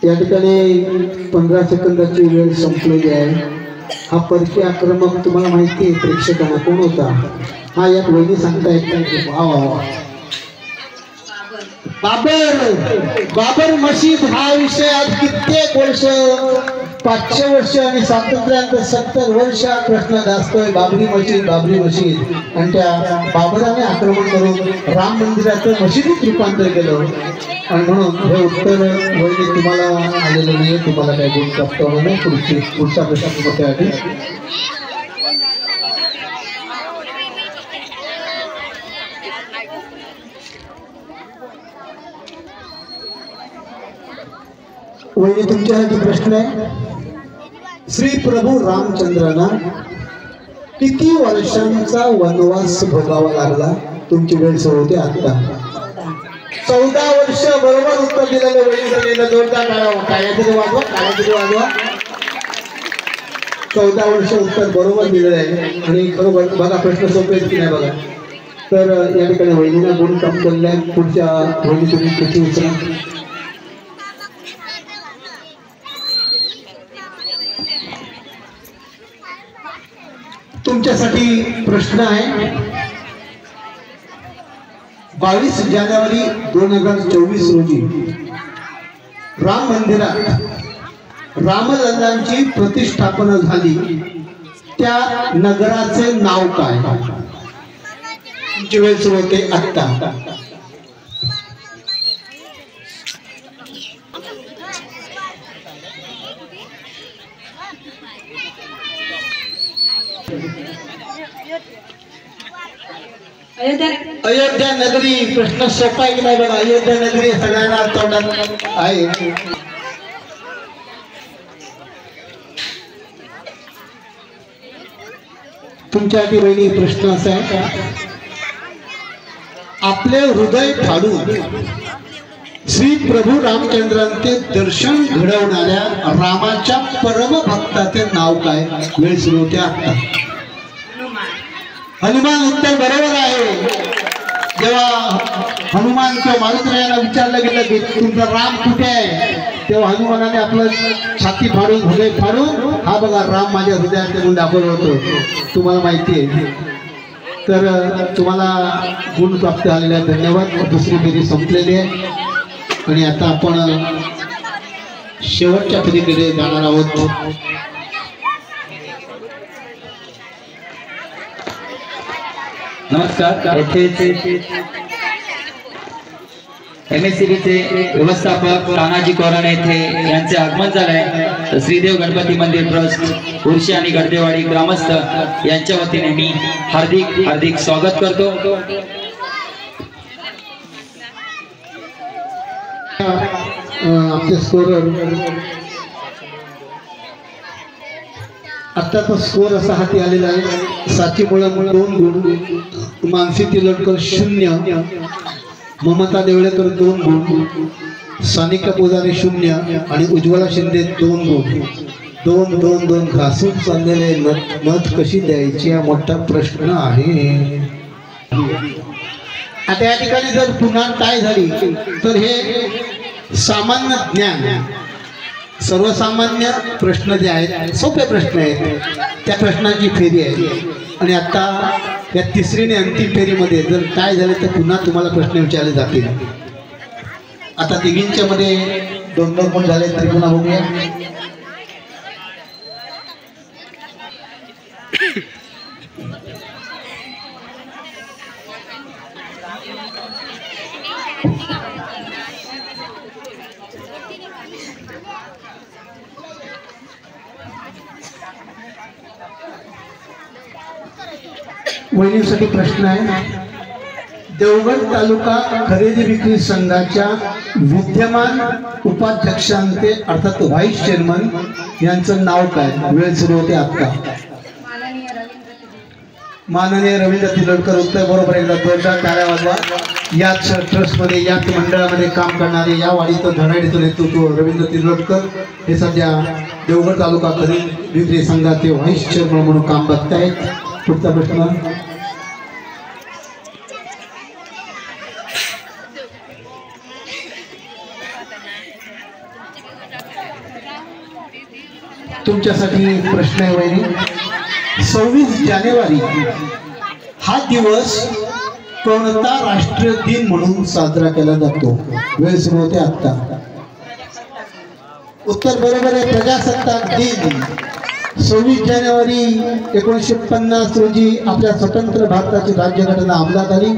या ठिकाणी 15 सेकंदाची वेळ संपलेली आहे हा परकीय आक्रमक तुम्हाला माहिती आहे प्रेक्षकांना कोण होता हा यात वहिनी सांगतायत बाबर मशीद हा विषय आज कित्येक वर्ष 500 वर्ष आणि स्वातंत्र्यानंतर 70 वर्ष प्रश्न गाजतोय बाबरी मशीद आणि त्या बाबराने आक्रमण करून राम मंदिराचं मशिदीत रूपांतर केलं आणि म्हणून हे उत्तर वहिनी तुम्हाला आलेलं नाही तुम्हाला काही गुण प्राप्त होणार नाही पुढचा प्रश्न तुमच्यासाठी वहिनी तुमच्यासाठी प्रश्न आहे श्री प्रभू रामचंद्रांना किती वर्षांचा वनवास भोगावा लागला तुमची वेळ सुरू होते आता 14 वर्ष बरोबर उत्तर दिलेलं वहिनीला जोरदार काळ्यातरी वाजवा 14 वर्ष उत्तर बरोबर दिलेलं आहे आणि खरोखर बघा प्रश्न सोपे की नाही बघा तर या ठिकाणी वहिनीला गुण कम केलेला आहे पुढच्या वहिनी तुम्ही किती उचला तुमच्यासाठी प्रश्न आहे 22 जानेवारी 2024 रोजी राम मंदिरात रामलल्लांची प्रतिष्ठापना झाली त्या नगराचे नाव काय तुमची वेळ सुरू होते आत्ता. अयोध्या नगरी प्रश्न सोपा आहे की नाही बघा. अयोध्या नगरी सगळ्यांना तोंडात आहे. तुमच्यासाठी पहिली प्रश्न असा आहे, आपले हृदय फाडून श्री प्रभू रामचंद्रांचे दर्शन घडवणाऱ्या रामाच्या परम भक्ताचे नाव काय? वेळ सुरू होते आता. हनुमान. उत्तर बरोबर आहे. जेव्हा हनुमान किंवा मारुतीरायांना विचारलं गेलं की तुमचा राम कुठे आहे, तेव्हा हनुमानाने आपलं छाती फाडून हृदय फाडून हा बघा राम माझ्या हृदयात म्हणून दाखवलं होतं. तुम्हाला माहिती आहे. तर तुम्हाला गुण प्राप्त झालेला आहे. धन्यवाद. दुसरी फेरी संपलेली आहे आणि आता आपण शेवटच्या फेरीकडे जाणार आहोत. नमस्कार. येथे MSCBचे व्यवस्थापक तानाजी कोराणे येथे यांचे आगमन झालंय. श्रीदेव गणपती मंदिर ट्रस्ट उर्शी आणि गडदेवाडी ग्रामस्थ यांच्या वतीने मी हार्दिक हार्दिक स्वागत करतो. आमचे स्कोरर आत्ताचा स्कोर असा हाती आलेला आहे. साचीमुळे 2 गुण, मानसी तिलोटकर 0, ममता देवळेकर 2 गुण, सानिका पुजारी 0 आणि उज्ज्वला शिंदे 2 गुण. 2-2-2 घासून चाललेले मत कशी द्यायची हा मोठा प्रश्न आहे. आता या ठिकाणी जर पुन्हा टाय झाली तर हे सामान्य ज्ञान, सर्वसामान्य प्रश्न जे आहेत सोपे प्रश्न आहेत त्या प्रश्नांची फेरी आहे. आणि आता या तिसरी आणि अंतिम फेरीमध्ये जर काय झाले तर पुन्हा तुम्हाला प्रश्न विचारले जातील. आता तिघींच्या मध्ये 2-2 गुण झाले तरी पुन्हा बघूया. वहिनीसाठी प्रश्न आहे, देवगड तालुका खरेदी विक्री संघाच्या विद्यमान उपाध्यक्षांचे अर्थात व्हाईस चेअरमन यांचं नाव काय? वेळ सुरू होते आता. माननीय रवींद्र तिलोटकर. उत्तर बरोबर. एकदा जोरदार टाळ्या वाजवा. याच ट्रस्टमध्ये याच मंडळामध्ये काम करणारे या वाडीचं धडाडीचं नेतृत्व रवींद्र तिलोटकर हे सध्या देवगड तालुका खरेदी विक्री संघाचे व्हाईस चेअरमन म्हणून काम बघतायत. पुढचा प्रश्न. तुमच्यासाठी प्रश्न आहे वहिनी. 26 जानेवारी हा दिवस कोणता राष्ट्रीय दिन म्हणून साजरा केला जातो? वेळ सुरू होते आता. उत्तर बरोबर आहे. प्रजासत्ताक दिन. 26 जानेवारी 1950 रोजी आपल्या स्वतंत्र भारताची राज्यघटना अंमलात आली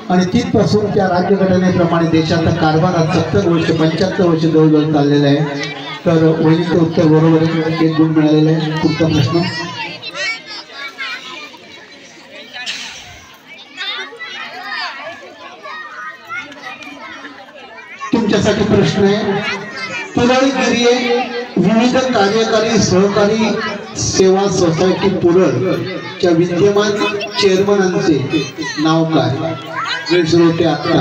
आणि तिथपासून त्या राज्यघटनेप्रमाणे देशाचा कारभार 70 वर्ष 75 वर्ष जवळजवळ चाललेला आहे. तर वहिनीचं उत्तर बरोबर आहे. 1 गुण मिळालेला आहे. पुढचा प्रश्न. तुमच्यासाठी प्रश्न आहे, पुरळगिरी विविध कार्यकारी सहकारी सेवा सोसायटी पुरळच्या विद्यमान चेअरमनांचे नाव काय? वेळ सुरू होते आता.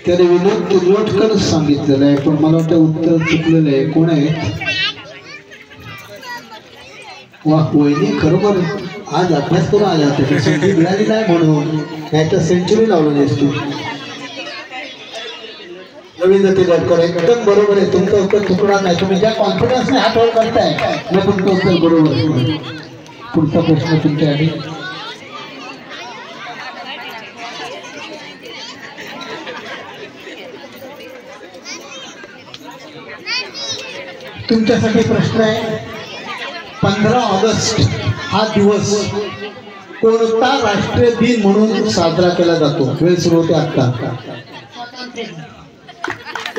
त्याने विनोद तिलोटकर सांगितलेलं आहे पण मला वाटतं उत्तर चुकलेलं आहे. कोण आहे? वा वहिनी खरोखर आज अभ्यास करून आल्या होत्या. संधी मिळाली नाही म्हणून नाही तर सेंचुरी लावलेली असते. रवींद्र तिलोटकर एकदम बरोबर आहे. तुमचं उत्तर चुकणार नाही. तुम्ही ज्या कॉन्फिडन्सने हात वर करताय मग तुमचं उत्तर बरोबर आहे. पुढचा प्रश्न तुमच्या आधी. तुमच्यासाठी प्रश्न आहे, 15 ऑगस्ट हा दिवस कोणता राष्ट्रीय दिन म्हणून साजरा केला जातो? वेळ सुरू होते आता.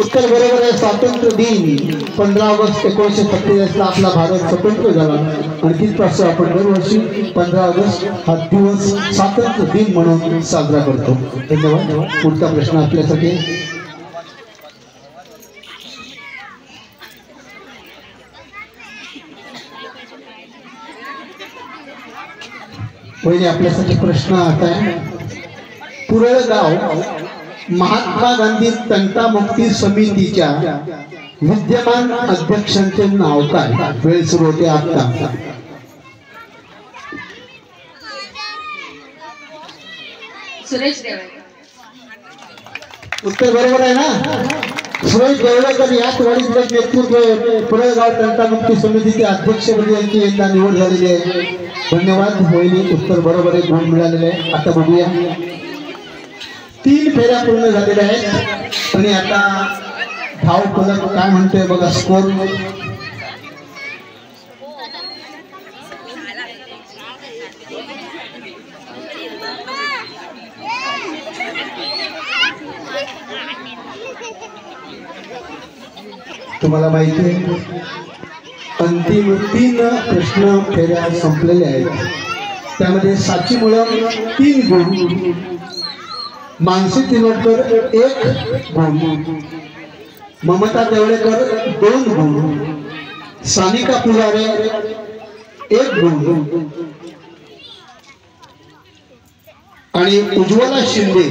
उत्तर बरोबर आहे, स्वातंत्र्य दिन. 15 ऑगस्ट 1947 ला आपला भारत स्वतंत्र झाला आणि तिथपासून आपण दरवर्षी 15 ऑगस्ट हा दिवस स्वातंत्र्य दिन म्हणून साजरा करतो. धन्यवाद. पुढचा प्रश्न आपल्यासाठी. पहिले आपल्यासाठी प्रश्न आता आहे, पुरळगाव महात्मा गांधी तंटामुक्ती समितीच्या विद्यमान अध्यक्षांचे नाव काय? वेळ सुरू होते आता. सुरेश देवळकर. उत्तर बरोबर आहे ना? सुरेश देवळकर याच वाढीचं नेतृत्व पुरळगाव तंटामुक्ती समितीचे अध्यक्षपदी यांची यंदा निवड झालेली आहे. धन्यवाद. होईल. उत्तर बरोबर आहे, गुण मिळालेले आहे. आता बघूया, 3 फेऱ्या पूर्ण झालेल्या आहेत आणि आता धाव फलक काय म्हणतोय बघा. स्कोर तुम्हाला माहिती आहे, अंतिम 3 प्रश्न फेऱ्या संपलेल्या आहेत. त्यामध्ये साची मुळम 3 गुण, मानसी तिलोडकर 1 गुण, ममता देवळेकर 2 गुण, सानिका पुजारे 1 गुण आणि उज्ज्वला शिंदे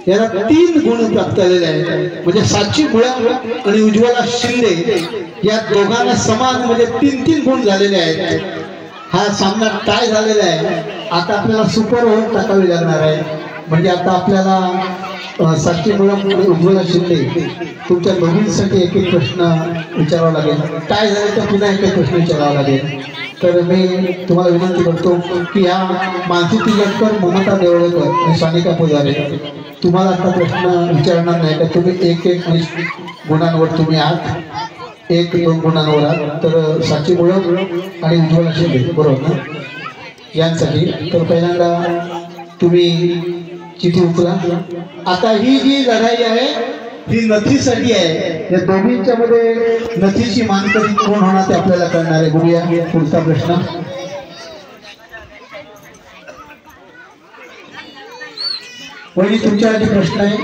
याला 3 गुण प्राप्त झालेले आहेत. म्हणजे साची मुळम आणि उज्ज्वला शिंदे या दोघांना समान म्हणजे 3-3 गुण झालेले आहेत. हा सामना टाय झालेला आहे. आता आपल्याला सुपर ओव्हर टाकावी लागणार आहे. म्हणजे आता आपल्याला साची मुळम आणि उज्ज्वला शिंदे तुमच्या दोघींसाठी एक प्रश्न विचारावा लागेल. टाय झाले तर पुन्हा एक प्रश्न विचारावा लागेल. तर मी तुम्हाला विनंती करतो की या मानसी तिलोडकर, ममता देवळकर आणि सानिका पुजारे तुम्हाला आता प्रश्न विचारणार नाही का? तुम्ही 1-1 गुणांवर तुम्ही आहात, 1-2 गुणांवर आहात. तर साची मुळम आणि उज्ज्वला शिंदे बरोबर ना यांसाठी. तर पहिल्यांदा तुम्ही चिठी उचला. आता ही जी लढाई आहे ही नथीसाठी आहे. या दोघींच्या मध्ये नथीची मानकरी कोण होणार ते आपल्याला कळणार आहे. बघूया पुढचा प्रश्न. पहिली तुमच्यासाठी प्रश्न आहे,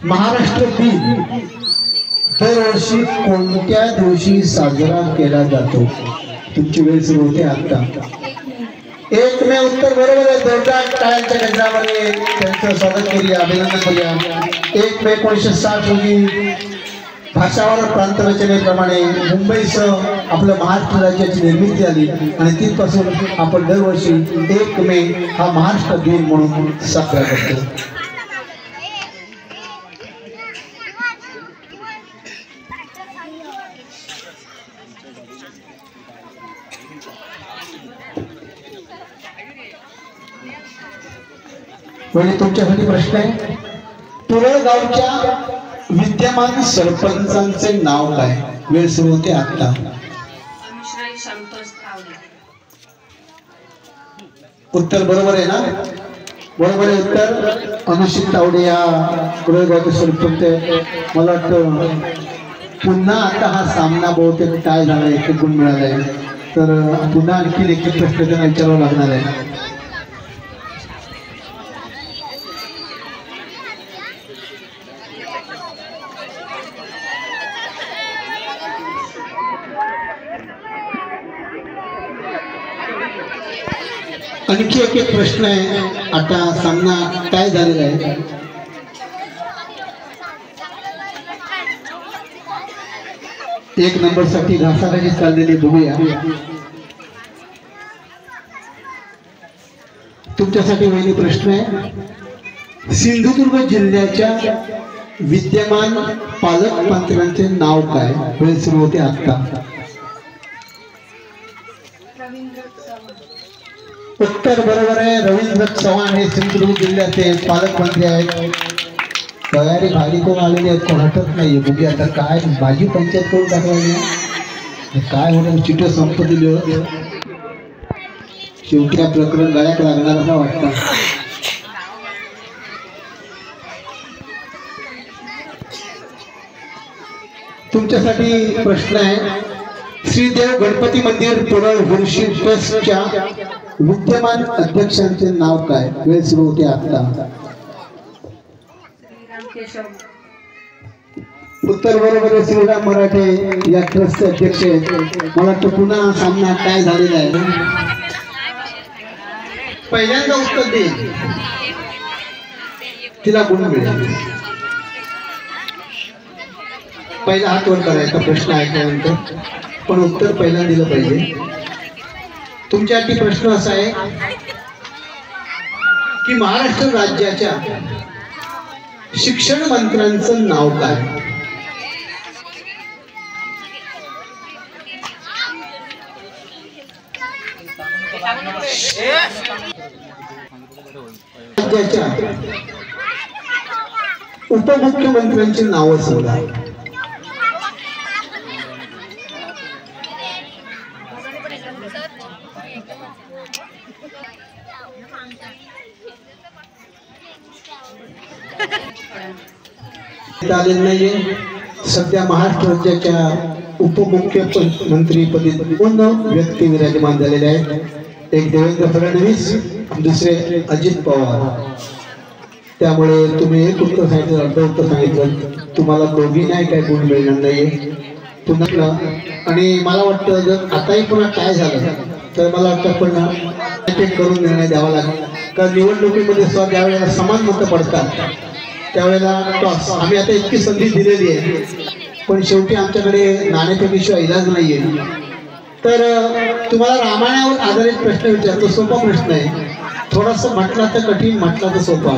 महाराष्ट्र दिन दरवर्षी कोणत्या दिवशी साजरा केला जातो? तुमची वेळ सुरू होते आता. 1 मे. उत्तर बरोबर आहे. जोरदार टाळ्यांच्या गजरामध्ये त्यांचं स्वागत करूया, अभिनंदन करूया. 1 मे 1960 रोजी भाषावर प्रांतरचनेप्रमाणे मुंबईसह आपलं महाराष्ट्र राज्याची निर्मिती झाली आणि तिथपासून आपण दरवर्षी 1 मे हा महाराष्ट्र दिन म्हणून साजरा करतो. म्हणजे तुमच्यासाठी प्रश्न आहे, पुरळगावच्या विद्यमान सरपंचांचे नाव काय? वेळ सुरू होते आता. उत्तर बरोबर आहे ना? बरोबर आहे उत्तर. अनुश्री तावडे या पुरळगावचे सरपंच. मला वाटतं पुन्हा आता हा सामना बहुतेक काय झाला, 1 गुण मिळालाय. तर पुन्हा आणखी 1 प्रश्न त्यांना विचारावा लागणार आहे. आणखी 1 प्रश्न आहे. आता सामना काय झालेला आहे. एक नंबर साठी घासाघाशी चाललेली बघूया. तुमच्यासाठी पहिली प्रश्न आहे, सिंधुदुर्ग जिल्ह्याच्या विद्यमान पालकमंत्र्यांचे नाव काय? वेळ सुरू होते आता. उत्तर बरोबर आहे. रवींद्र चव्हाण हे सिंधुदुर्ग जिल्ह्याचे पालकमंत्री आहेत. तयारी भारी कोण आलेली आहेत कोण हटत नाही बघी आता काय भाजी पंचायत करून टाकली काय होतं चिठ्ठी संप दिली शेवटी प्रकरण गळ्यात लागणार असं वाटतं. तुमच्यासाठी प्रश्न आहे. श्रीदेव गणपती मंदिर पुरळ हुरशी ट्रस्टच्या विद्यमान अध्यक्षांचे नाव काय? वेळ सुरू होते आता. उत्तर बरोबर आहे. श्रीराम मराठे या ट्रस्टचे अध्यक्ष आहेत. मला वाटतं पुन्हा सामना काय झालेला आहे. पहिल्यांदा उत्तर देईल तिला गुण मिळेल. पहिला हात वर करायचा प्रश्न ऐकल्यानंतर पण उत्तर पहिल्यांदा दिलं पाहिजे. तुमच्यासाठी प्रश्न असा आहे की महाराष्ट्र राज्याच्या शिक्षण मंत्र्यांचं नाव काय? राज्याच्या उपमुख्यमंत्र्यांची नावं सांगा. आलेलं नाहीये. सध्या महाराष्ट्र राज्याच्या उपमुख्यमंत्रीपदी दोन व्यक्ती विराजमान झालेले आहेत. एक देवेंद्र फडणवीस, दुसरे अजित पवार. त्यामुळे तुम्ही एक उत्तर सांगितलं, अर्ध उत्तर सांगितलं. तुम्हाला दोघी नाही काय गुण मिळणार नाहीये पुन्हा. आणि मला वाटतं जर आताही पुन्हा काय झालं तर मला वाटतं पुन्हा करून निर्णय द्यावा लागेल. कारण निवडणुकीमध्ये ज्या वेळेला समान मतं पडतात त्यावेळेला टॉस. आम्ही आता इतकी संधी दिलेली आहे पण शेवटी आमच्याकडे नाणेफेकीशिवाय इलाज नाहीये. तर तुम्हाला रामायणावर आधारित प्रश्न विचारतो. सोपा प्रश्न आहे. थोडासा म्हटला तर कठीण, म्हटला तर सोपा.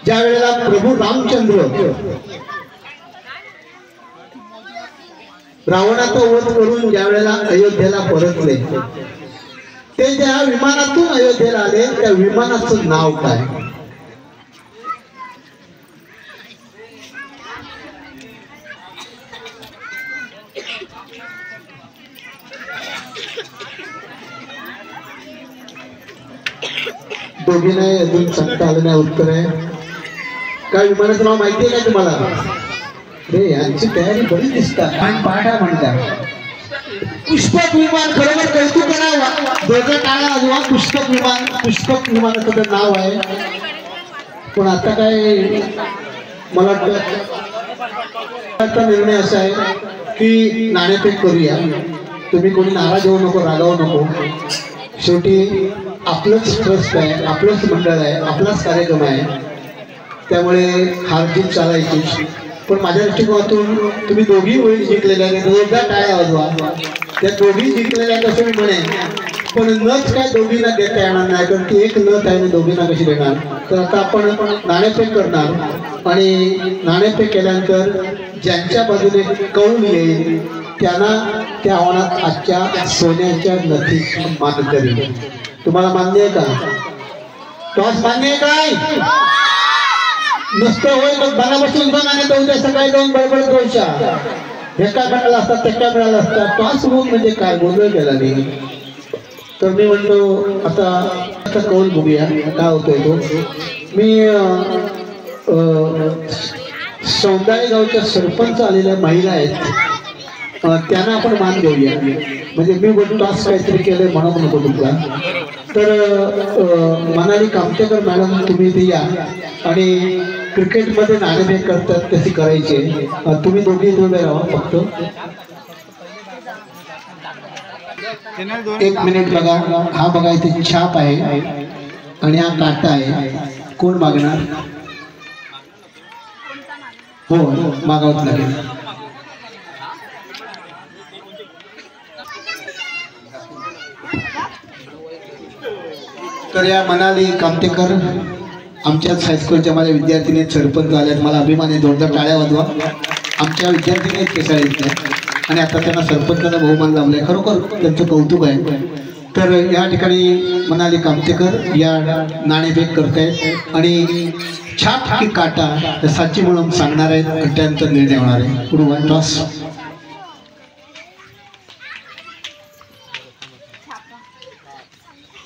ज्या वेळेला प्रभू रामचंद्र रावणाचा वध करून ज्या वेळेला अयोध्येला परतले ते ज्या विमानातून अयोध्येला आले त्या विमानाचं नाव काय? दोघी नाही अजून सांगता आलं नाही उत्तर आहे. काय विमानाचं नाव माहिती आहे का तुम्हाला? रे यांची तयारी बरी दिसतात आणि पाठा म्हणतात. पुष्पक विमान. खरोबर कौतुक करावा. दोघं टाळा वाजवा. पुष्पक विमान. पुष्पक विमानाचं तर नाव आहे. पण आता काय मला वाटतं निर्णय असा आहे की नाणेफेक करूया. तुम्ही कोणी नाराज होऊ नको, रागावू नको. शेवटी आपलंच ट्रस्ट आहे, आपलंच मंडळ आहे, आपलाच कार्यक्रम आहे. त्यामुळे हार जीत चालायची. पण माझ्या दृष्टिकोनातून तुम्ही दोघी होईल जिंकलेल्या आहेत. दोघा टाळ्या वाजवा. त्या दोघी जिंकलेल्या कसं मी म्हणेन. पण नच काय दोघींना देता येणार नाही कारण ती एक नथ आहे. दोघींना कशी देणार? तर आता आपण नाणेफेक करणार आणि नाणेफेक केल्यानंतर ज्यांच्या बाजूने कौल येईल त्यांना त्या आव्हानात आजच्या सोन्याच्या नथी मान करेल. तुम्हाला मान्य आहे का? टॉस मान्य आहे काय? नुसतं होय मग मनापासून नाणे उद्या सकाळी जाऊन बडबड करूशा. हे काय मिळालं असतात ते काय मिळालं असतात. टॉस होऊन म्हणजे काय बोललं गेला नाही. तर मी म्हणतो आता कौल बघूया काय होतोय तो. मी सौंदाळे गावच्या सरपंच आलेल्या महिला आहेत त्यांना आपण मान देऊया. म्हणजे मी बोलतो टॉस काहीतरी केलंय म्हणून नको तुमचा. तर मनाली कामतेकर मॅडम तुम्ही इथे या आणि क्रिकेटमध्ये नाणेफेक करतात तशी करायची. तुम्ही दोघी उभे राहा फक्त. एक मिनिट बघा. हा बघा इथे छाप आहे आणि हा काटा आहे. कोण मागणार? हो मागावत लागेल. तर या मनाली कामतेकर आमच्याच हायस्कूलच्या माझ्या विद्यार्थिनी सरपंच आल्यात. मला अभिमान आहे. जोरदार टाळ्या वाजवा. आमच्या विद्यार्थिनी आहेत केसाळीतल्या आणि आता त्यांना सरपंचाचा बहुमान लाभलाय. खरोखर त्यांचं कौतुक आहे. तर या ठिकाणी मनाली कामतेकर या नाणेफेक करतायत आणि छाप की काटा त्या साची म्हणून सांगणार आहेत आणि त्यानंतर निर्णय होणार आहे. पुढे वन टॉस.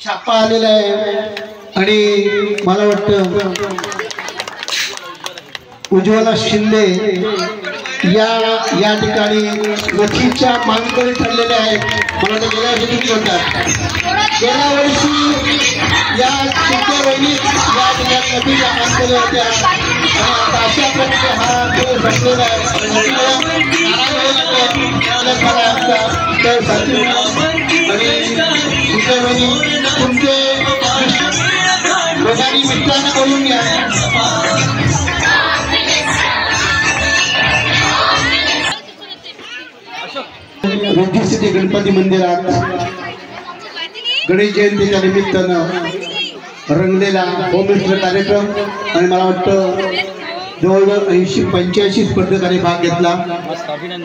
छापा आलेला आहे आणि मला वाटतं उज्ज्वला शिंदे या ठिकाणी नथीच्या मानकरी ठरलेल्या आहेत. मला तर गेल्या वर्षी किती होतात, गेल्या वर्षी या शिंदे वहिनी या ठिकाणी नथीच्या मानकरी होत्या आणि आता अशा प्रकारे हा खेळ संपलेला आहे. तर साथी आणि शिंदे वहिनी तुमचे दोघांनी मित्रांना बोलून घ्या. रिद्धी सिद्धी गणपती मंदिरात गणेश जयंतीच्या निमित्तानं रंगलेला होममित्र कार्यक्रम आणि मला वाटतं जवळजवळ 80-85 स्पर्धकांनी भाग घेतला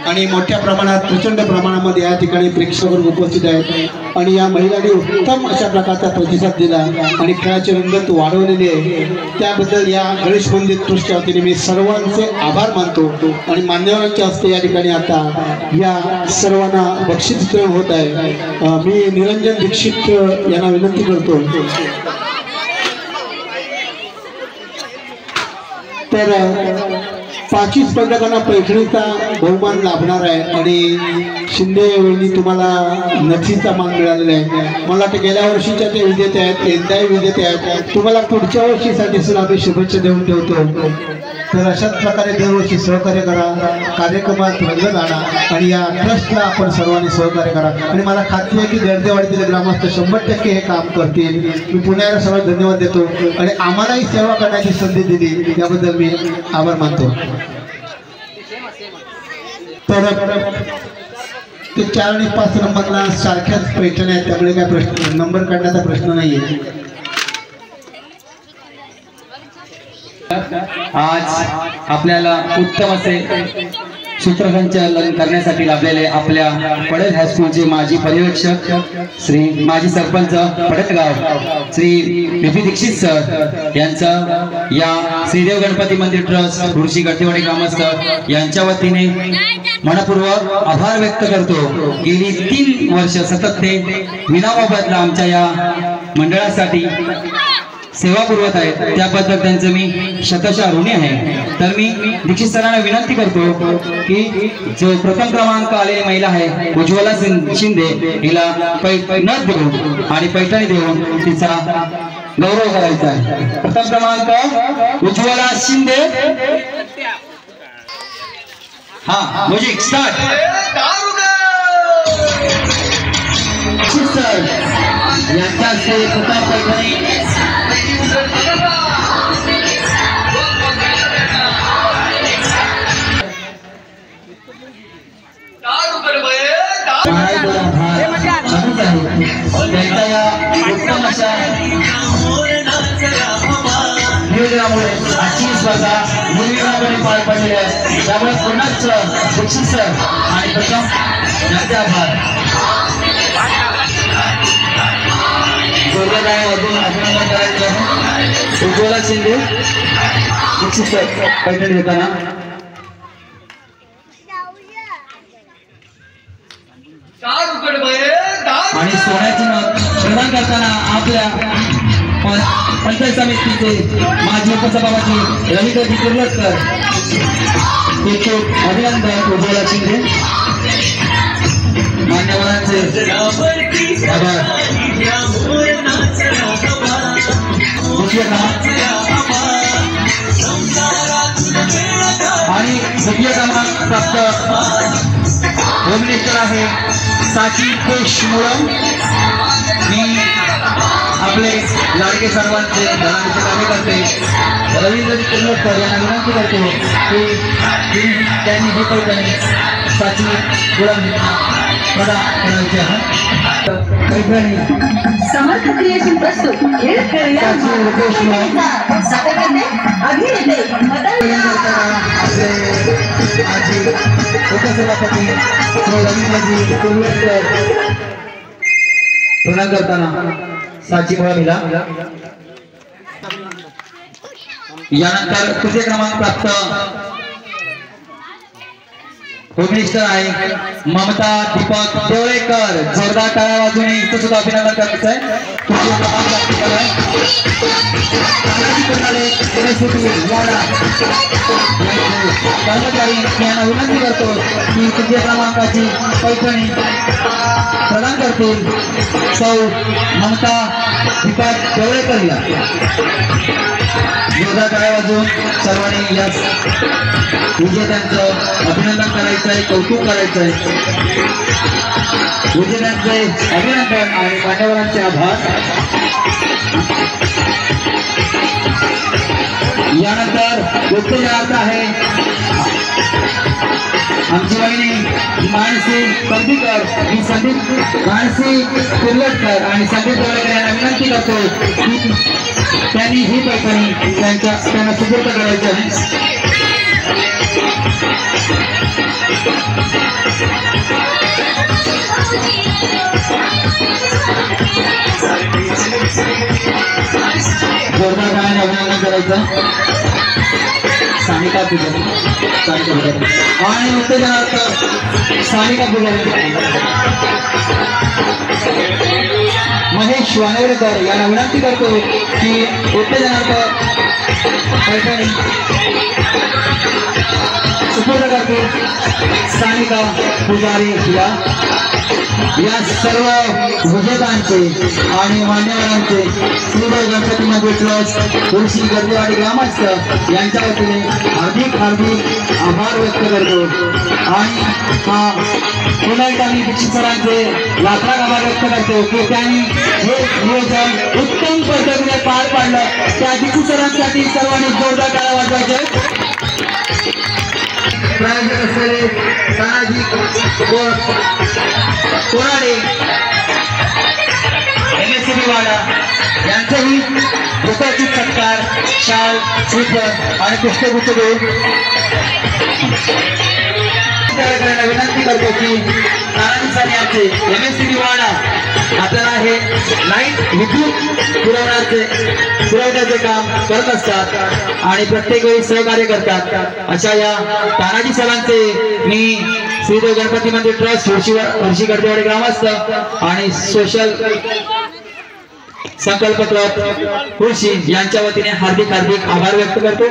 आणि मोठ्या प्रमाणात प्रचंड प्रमाणामध्ये या ठिकाणी प्रेक्षक उपस्थित आहेत आणि या महिलांनी उत्तम अशा प्रकारचा प्रतिसाद दिला आणि खेळाची रंगत वाढवलेली आहे. त्याबद्दल या गणेश मंदिर ट्रस्टच्या वतीने मी सर्वांचे आभार मानतो आणि मान्यवरांच्या हस्ते या ठिकाणी आता या सर्वांना बक्षीस वितरण होत आहे. मी निरंजन दीक्षित यांना विनंती करतो. तर 25 स्पर्धकांना पैठणीचा बहुमान लाभणार आहे आणि शिंदे वहिनी तुम्हाला नथीचा मान मिळालेला आहे. मला वाटतं गेल्या वर्षीच्या ते विजेते आहेत, यंदाही विजेते आहेत. तुम्हाला पुढच्या वर्षीसाठी सुद्धा आम्ही शुभेच्छा देऊन ठेवतो. तर अशाच प्रकारे दरवर्षी सहकार्य करा, कार्यक्रमात रंग आणा आणि या ट्रस्टला आपण सर्वांनी सहकार्य करा आणि मला खात्री आहे की गर्देवाडीतील ग्रामस्थ 100% हे काम करतील. मी पुण्याला सर्वात धन्यवाद देतो आणि आम्हालाही सेवा करण्याची संधी दिली याबद्दल मी आभार मानतो. तर ते 4 आणि 5 नंबरला सारख्याच पैठणी आहेत, त्यामुळे काय प्रश्न नंबर काढण्याचा प्रश्न नाही आहे. आज आपल्याला उत्तम असे सूत्रसंचालन करण्यासाठी लाभलेले आपल्या पडेल हायस्कूलचे माजी पर्यवेक्षक श्री माजी सरपंच पडतगाव श्री पी दीक्षित सर यांचं या श्रीदेव गणपती मंदिर ट्रस्ट खुर्शी गड्डेवाडी ग्रामस्थ यांच्या वतीने मनपूर्वक आभार व्यक्त करतो. गेली 3 वर्ष सतत ते विनामोबदला आमच्या या मंडळासाठी सेवा पुरवत आहेत, त्याबद्दल त्यांचं मी शतशः ऋणी आहे. तर मी दीक्षित सरांना विनंती करतो की जो प्रथम क्रमांक आलेली महिला आहे उज्ज्वला शिंदे हिला नथ देऊन आणि पैठणी देऊन तिचा गौरव करायचा आहे. प्रथम क्रमांक उज्ज्वला शिंदे. हा म्युझिक स्टार्ट. सर यांच्या प्रथम पैठणी त्यांच्या या उत्तम अशा नियोजनामुळे आजची स्पर्धा निर्विघ्नपणे पार पडली आहे. त्यामुळे पुन्हाच दीक्षित सर आणि प्रथम यांचे आभार. जोरदार अजून अभिनंदन करायचं आहे उज्ज्वला शिंदे दीक्षित सर पैठणी देताना. आणि सोन्याची नथ प्रदान करताना आपल्या पंचायत समितीचे माजी उपसभापती रविंद्रजी कुर्लटकर खूप अभिनंदन उज्ज्वला शिंदे. मान्यवरांचे आभार. आणि द्वितीय क्रमांक प्राप्त होम मिनिस्टर आहे साची देशमुख. मी आपले लाडके सर्वांचे धनाचे कार्यकर्ते रवींद्रजी कुर्लटकर यांना विनंती करतो की त्यांनी ही पैठणी साची गुलाम प्रदान करायची आहे. पैठणी समर्थ क्रिएशन प्रस्तुत आपले उपसभापती रवींद्रजी कुर्लटकर प्रदान करताना साची मुळा मिला. यानंतर तृतीय क्रमांक प्राप्त होममिनिस्टर आहे ममता दीपक देवळेकर. जोरदार टाळ्या वाजवून इथं सुद्धा अभिनंदन करायचं आहे. तृतीय क्रमांक प्राप्त केला आहे. कर्मचारी यांना विनंती करतो की तृतीय क्रमांकाची पैठणी प्रदान करतील सौ ममता दीपक देवळेकर या. जोरदार टाळ्या वाजवून सर्वांनी या विजेत्यांचं अभिनंदन करायचं आहे, कौतुक करायचं आहे. विजेत्यांचे अभिनंदन आणि मान्यवरांचे आभार. यानंतर उत्तेजनार्थ आहे आमची वहिनी मानसी कंदीकर, मी संदीप मानसी तिर्लोटकर आणि संदीप देवळेकर यांना विनंती करतो की त्यांनी ही पैठणी त्यांना सुपूर्द करायची आहे. जोरदार गाण्याने अभिनंदन करायचं. सानिका पुजारी आणि उत्तेजनार्थ सानिका पुजारी महेश वानेरकर यांना विनंती करतो की उत्तेजनार्थ पैठणी सुपूर्द करतील सानिका पुजारी या सर्व विजेत्यांचे आणि मान्यवरांचे श्रीदेव गणपती मंदिर ट्रस्ट तुळशी गर्देवाडी ग्रामस्थ यांच्या वतीने हार्दिक आभार व्यक्त करतो. आणि पुन्हा एकदा मी दीक्षित सरांचे लाखलाख आभार व्यक्त करतो की त्यांनी हे नियोजन उत्तम पद्धतीने पार पाडलं. त्या दीक्षित सरांसाठी सर्वांनी जोरदार टाळ्या वाजवायचे. प्रायोजक असलेले तानाजी कोराडे MSCB वाडा यांचंही उपस्थित सत्कार शाल श्रीफळ आणि पुष्पगुच्छ देऊन विनंती करतो की तानाजी सर यांचे MSCB वाडा आपल्याला हे लाईट विद्युत पुरवण्याचे काम करत असतात आणि प्रत्येक वेळी सहकार्य करतात. अशा या तानाजी सरांचे मी श्रीदेव गणपती मंदिर ट्रस्ट तुळशी गर्देवाडी ग्रामस्थ आणि सोशल संकल्प क्लब तुळशी यांच्या वतीने हार्दिक आभार व्यक्त करतो.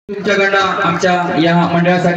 तुमच्याकडनं आमच्या या मंडळासाठी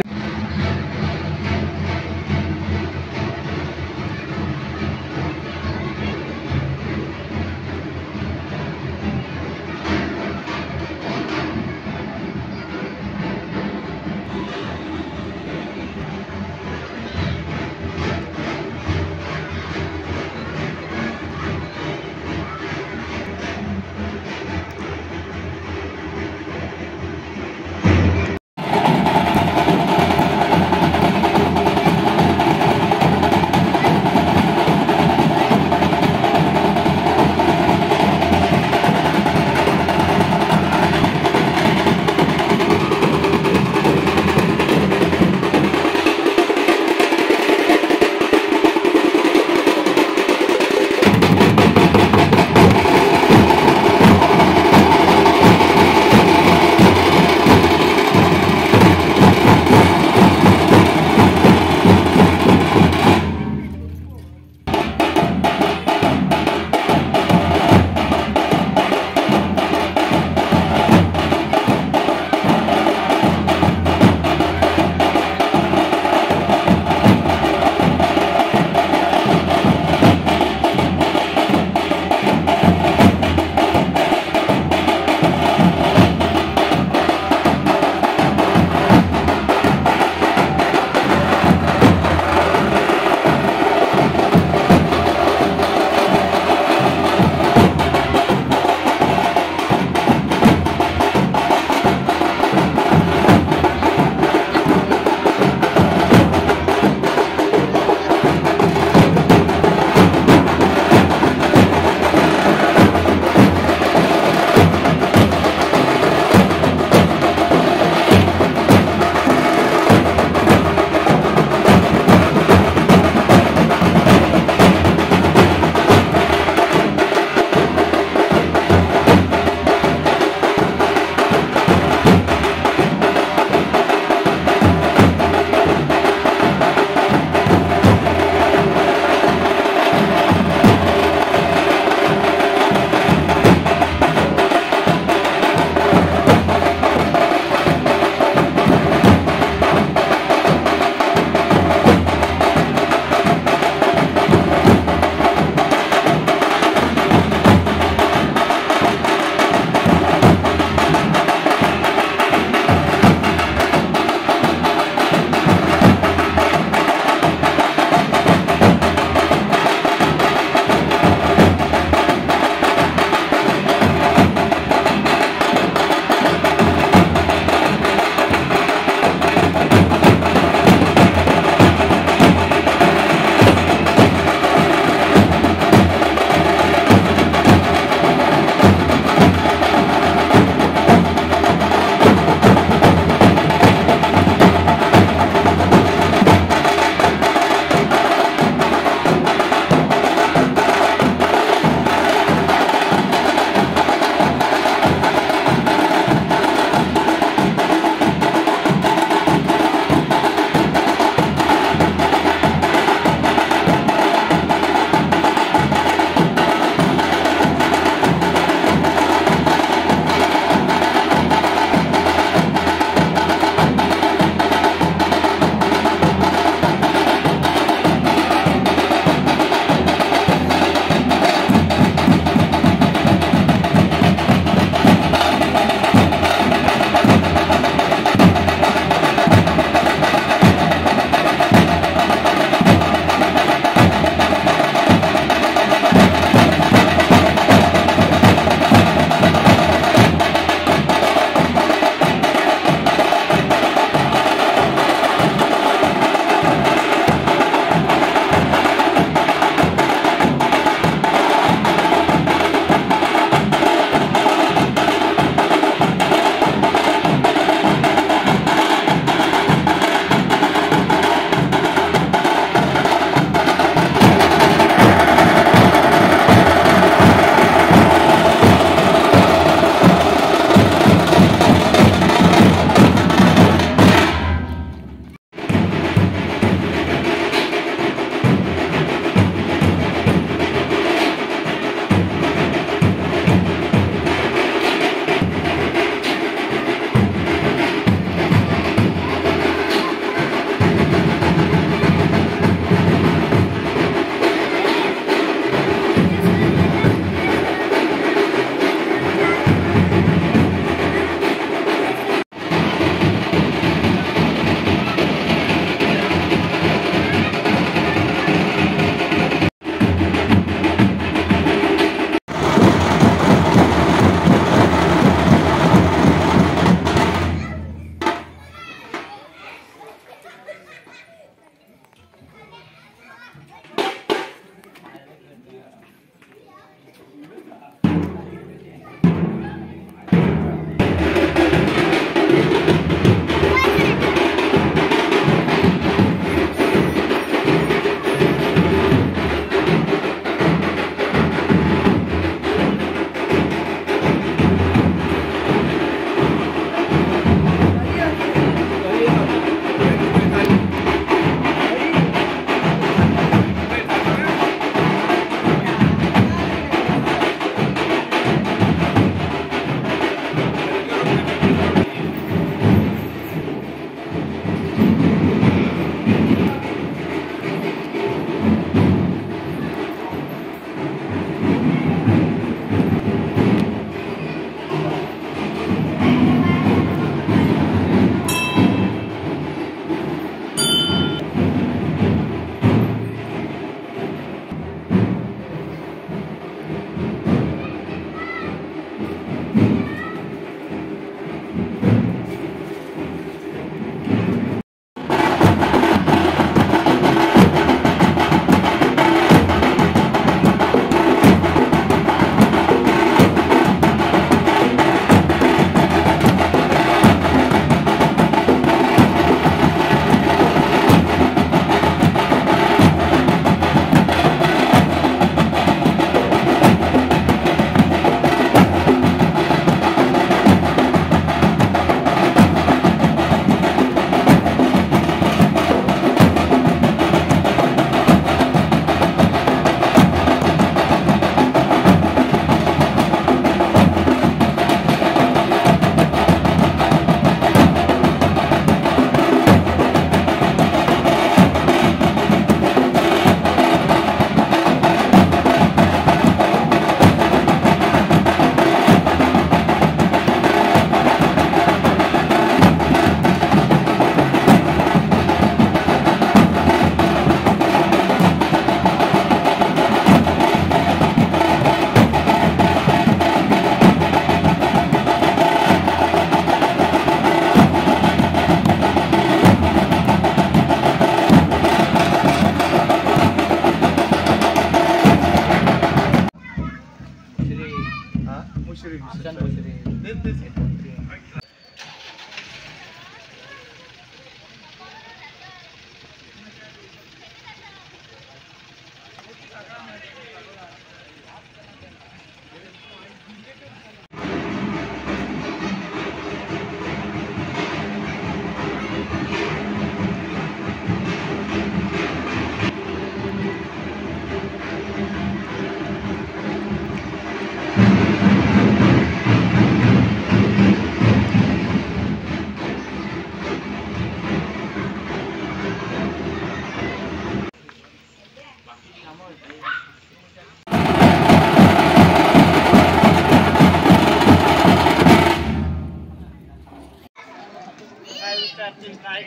काय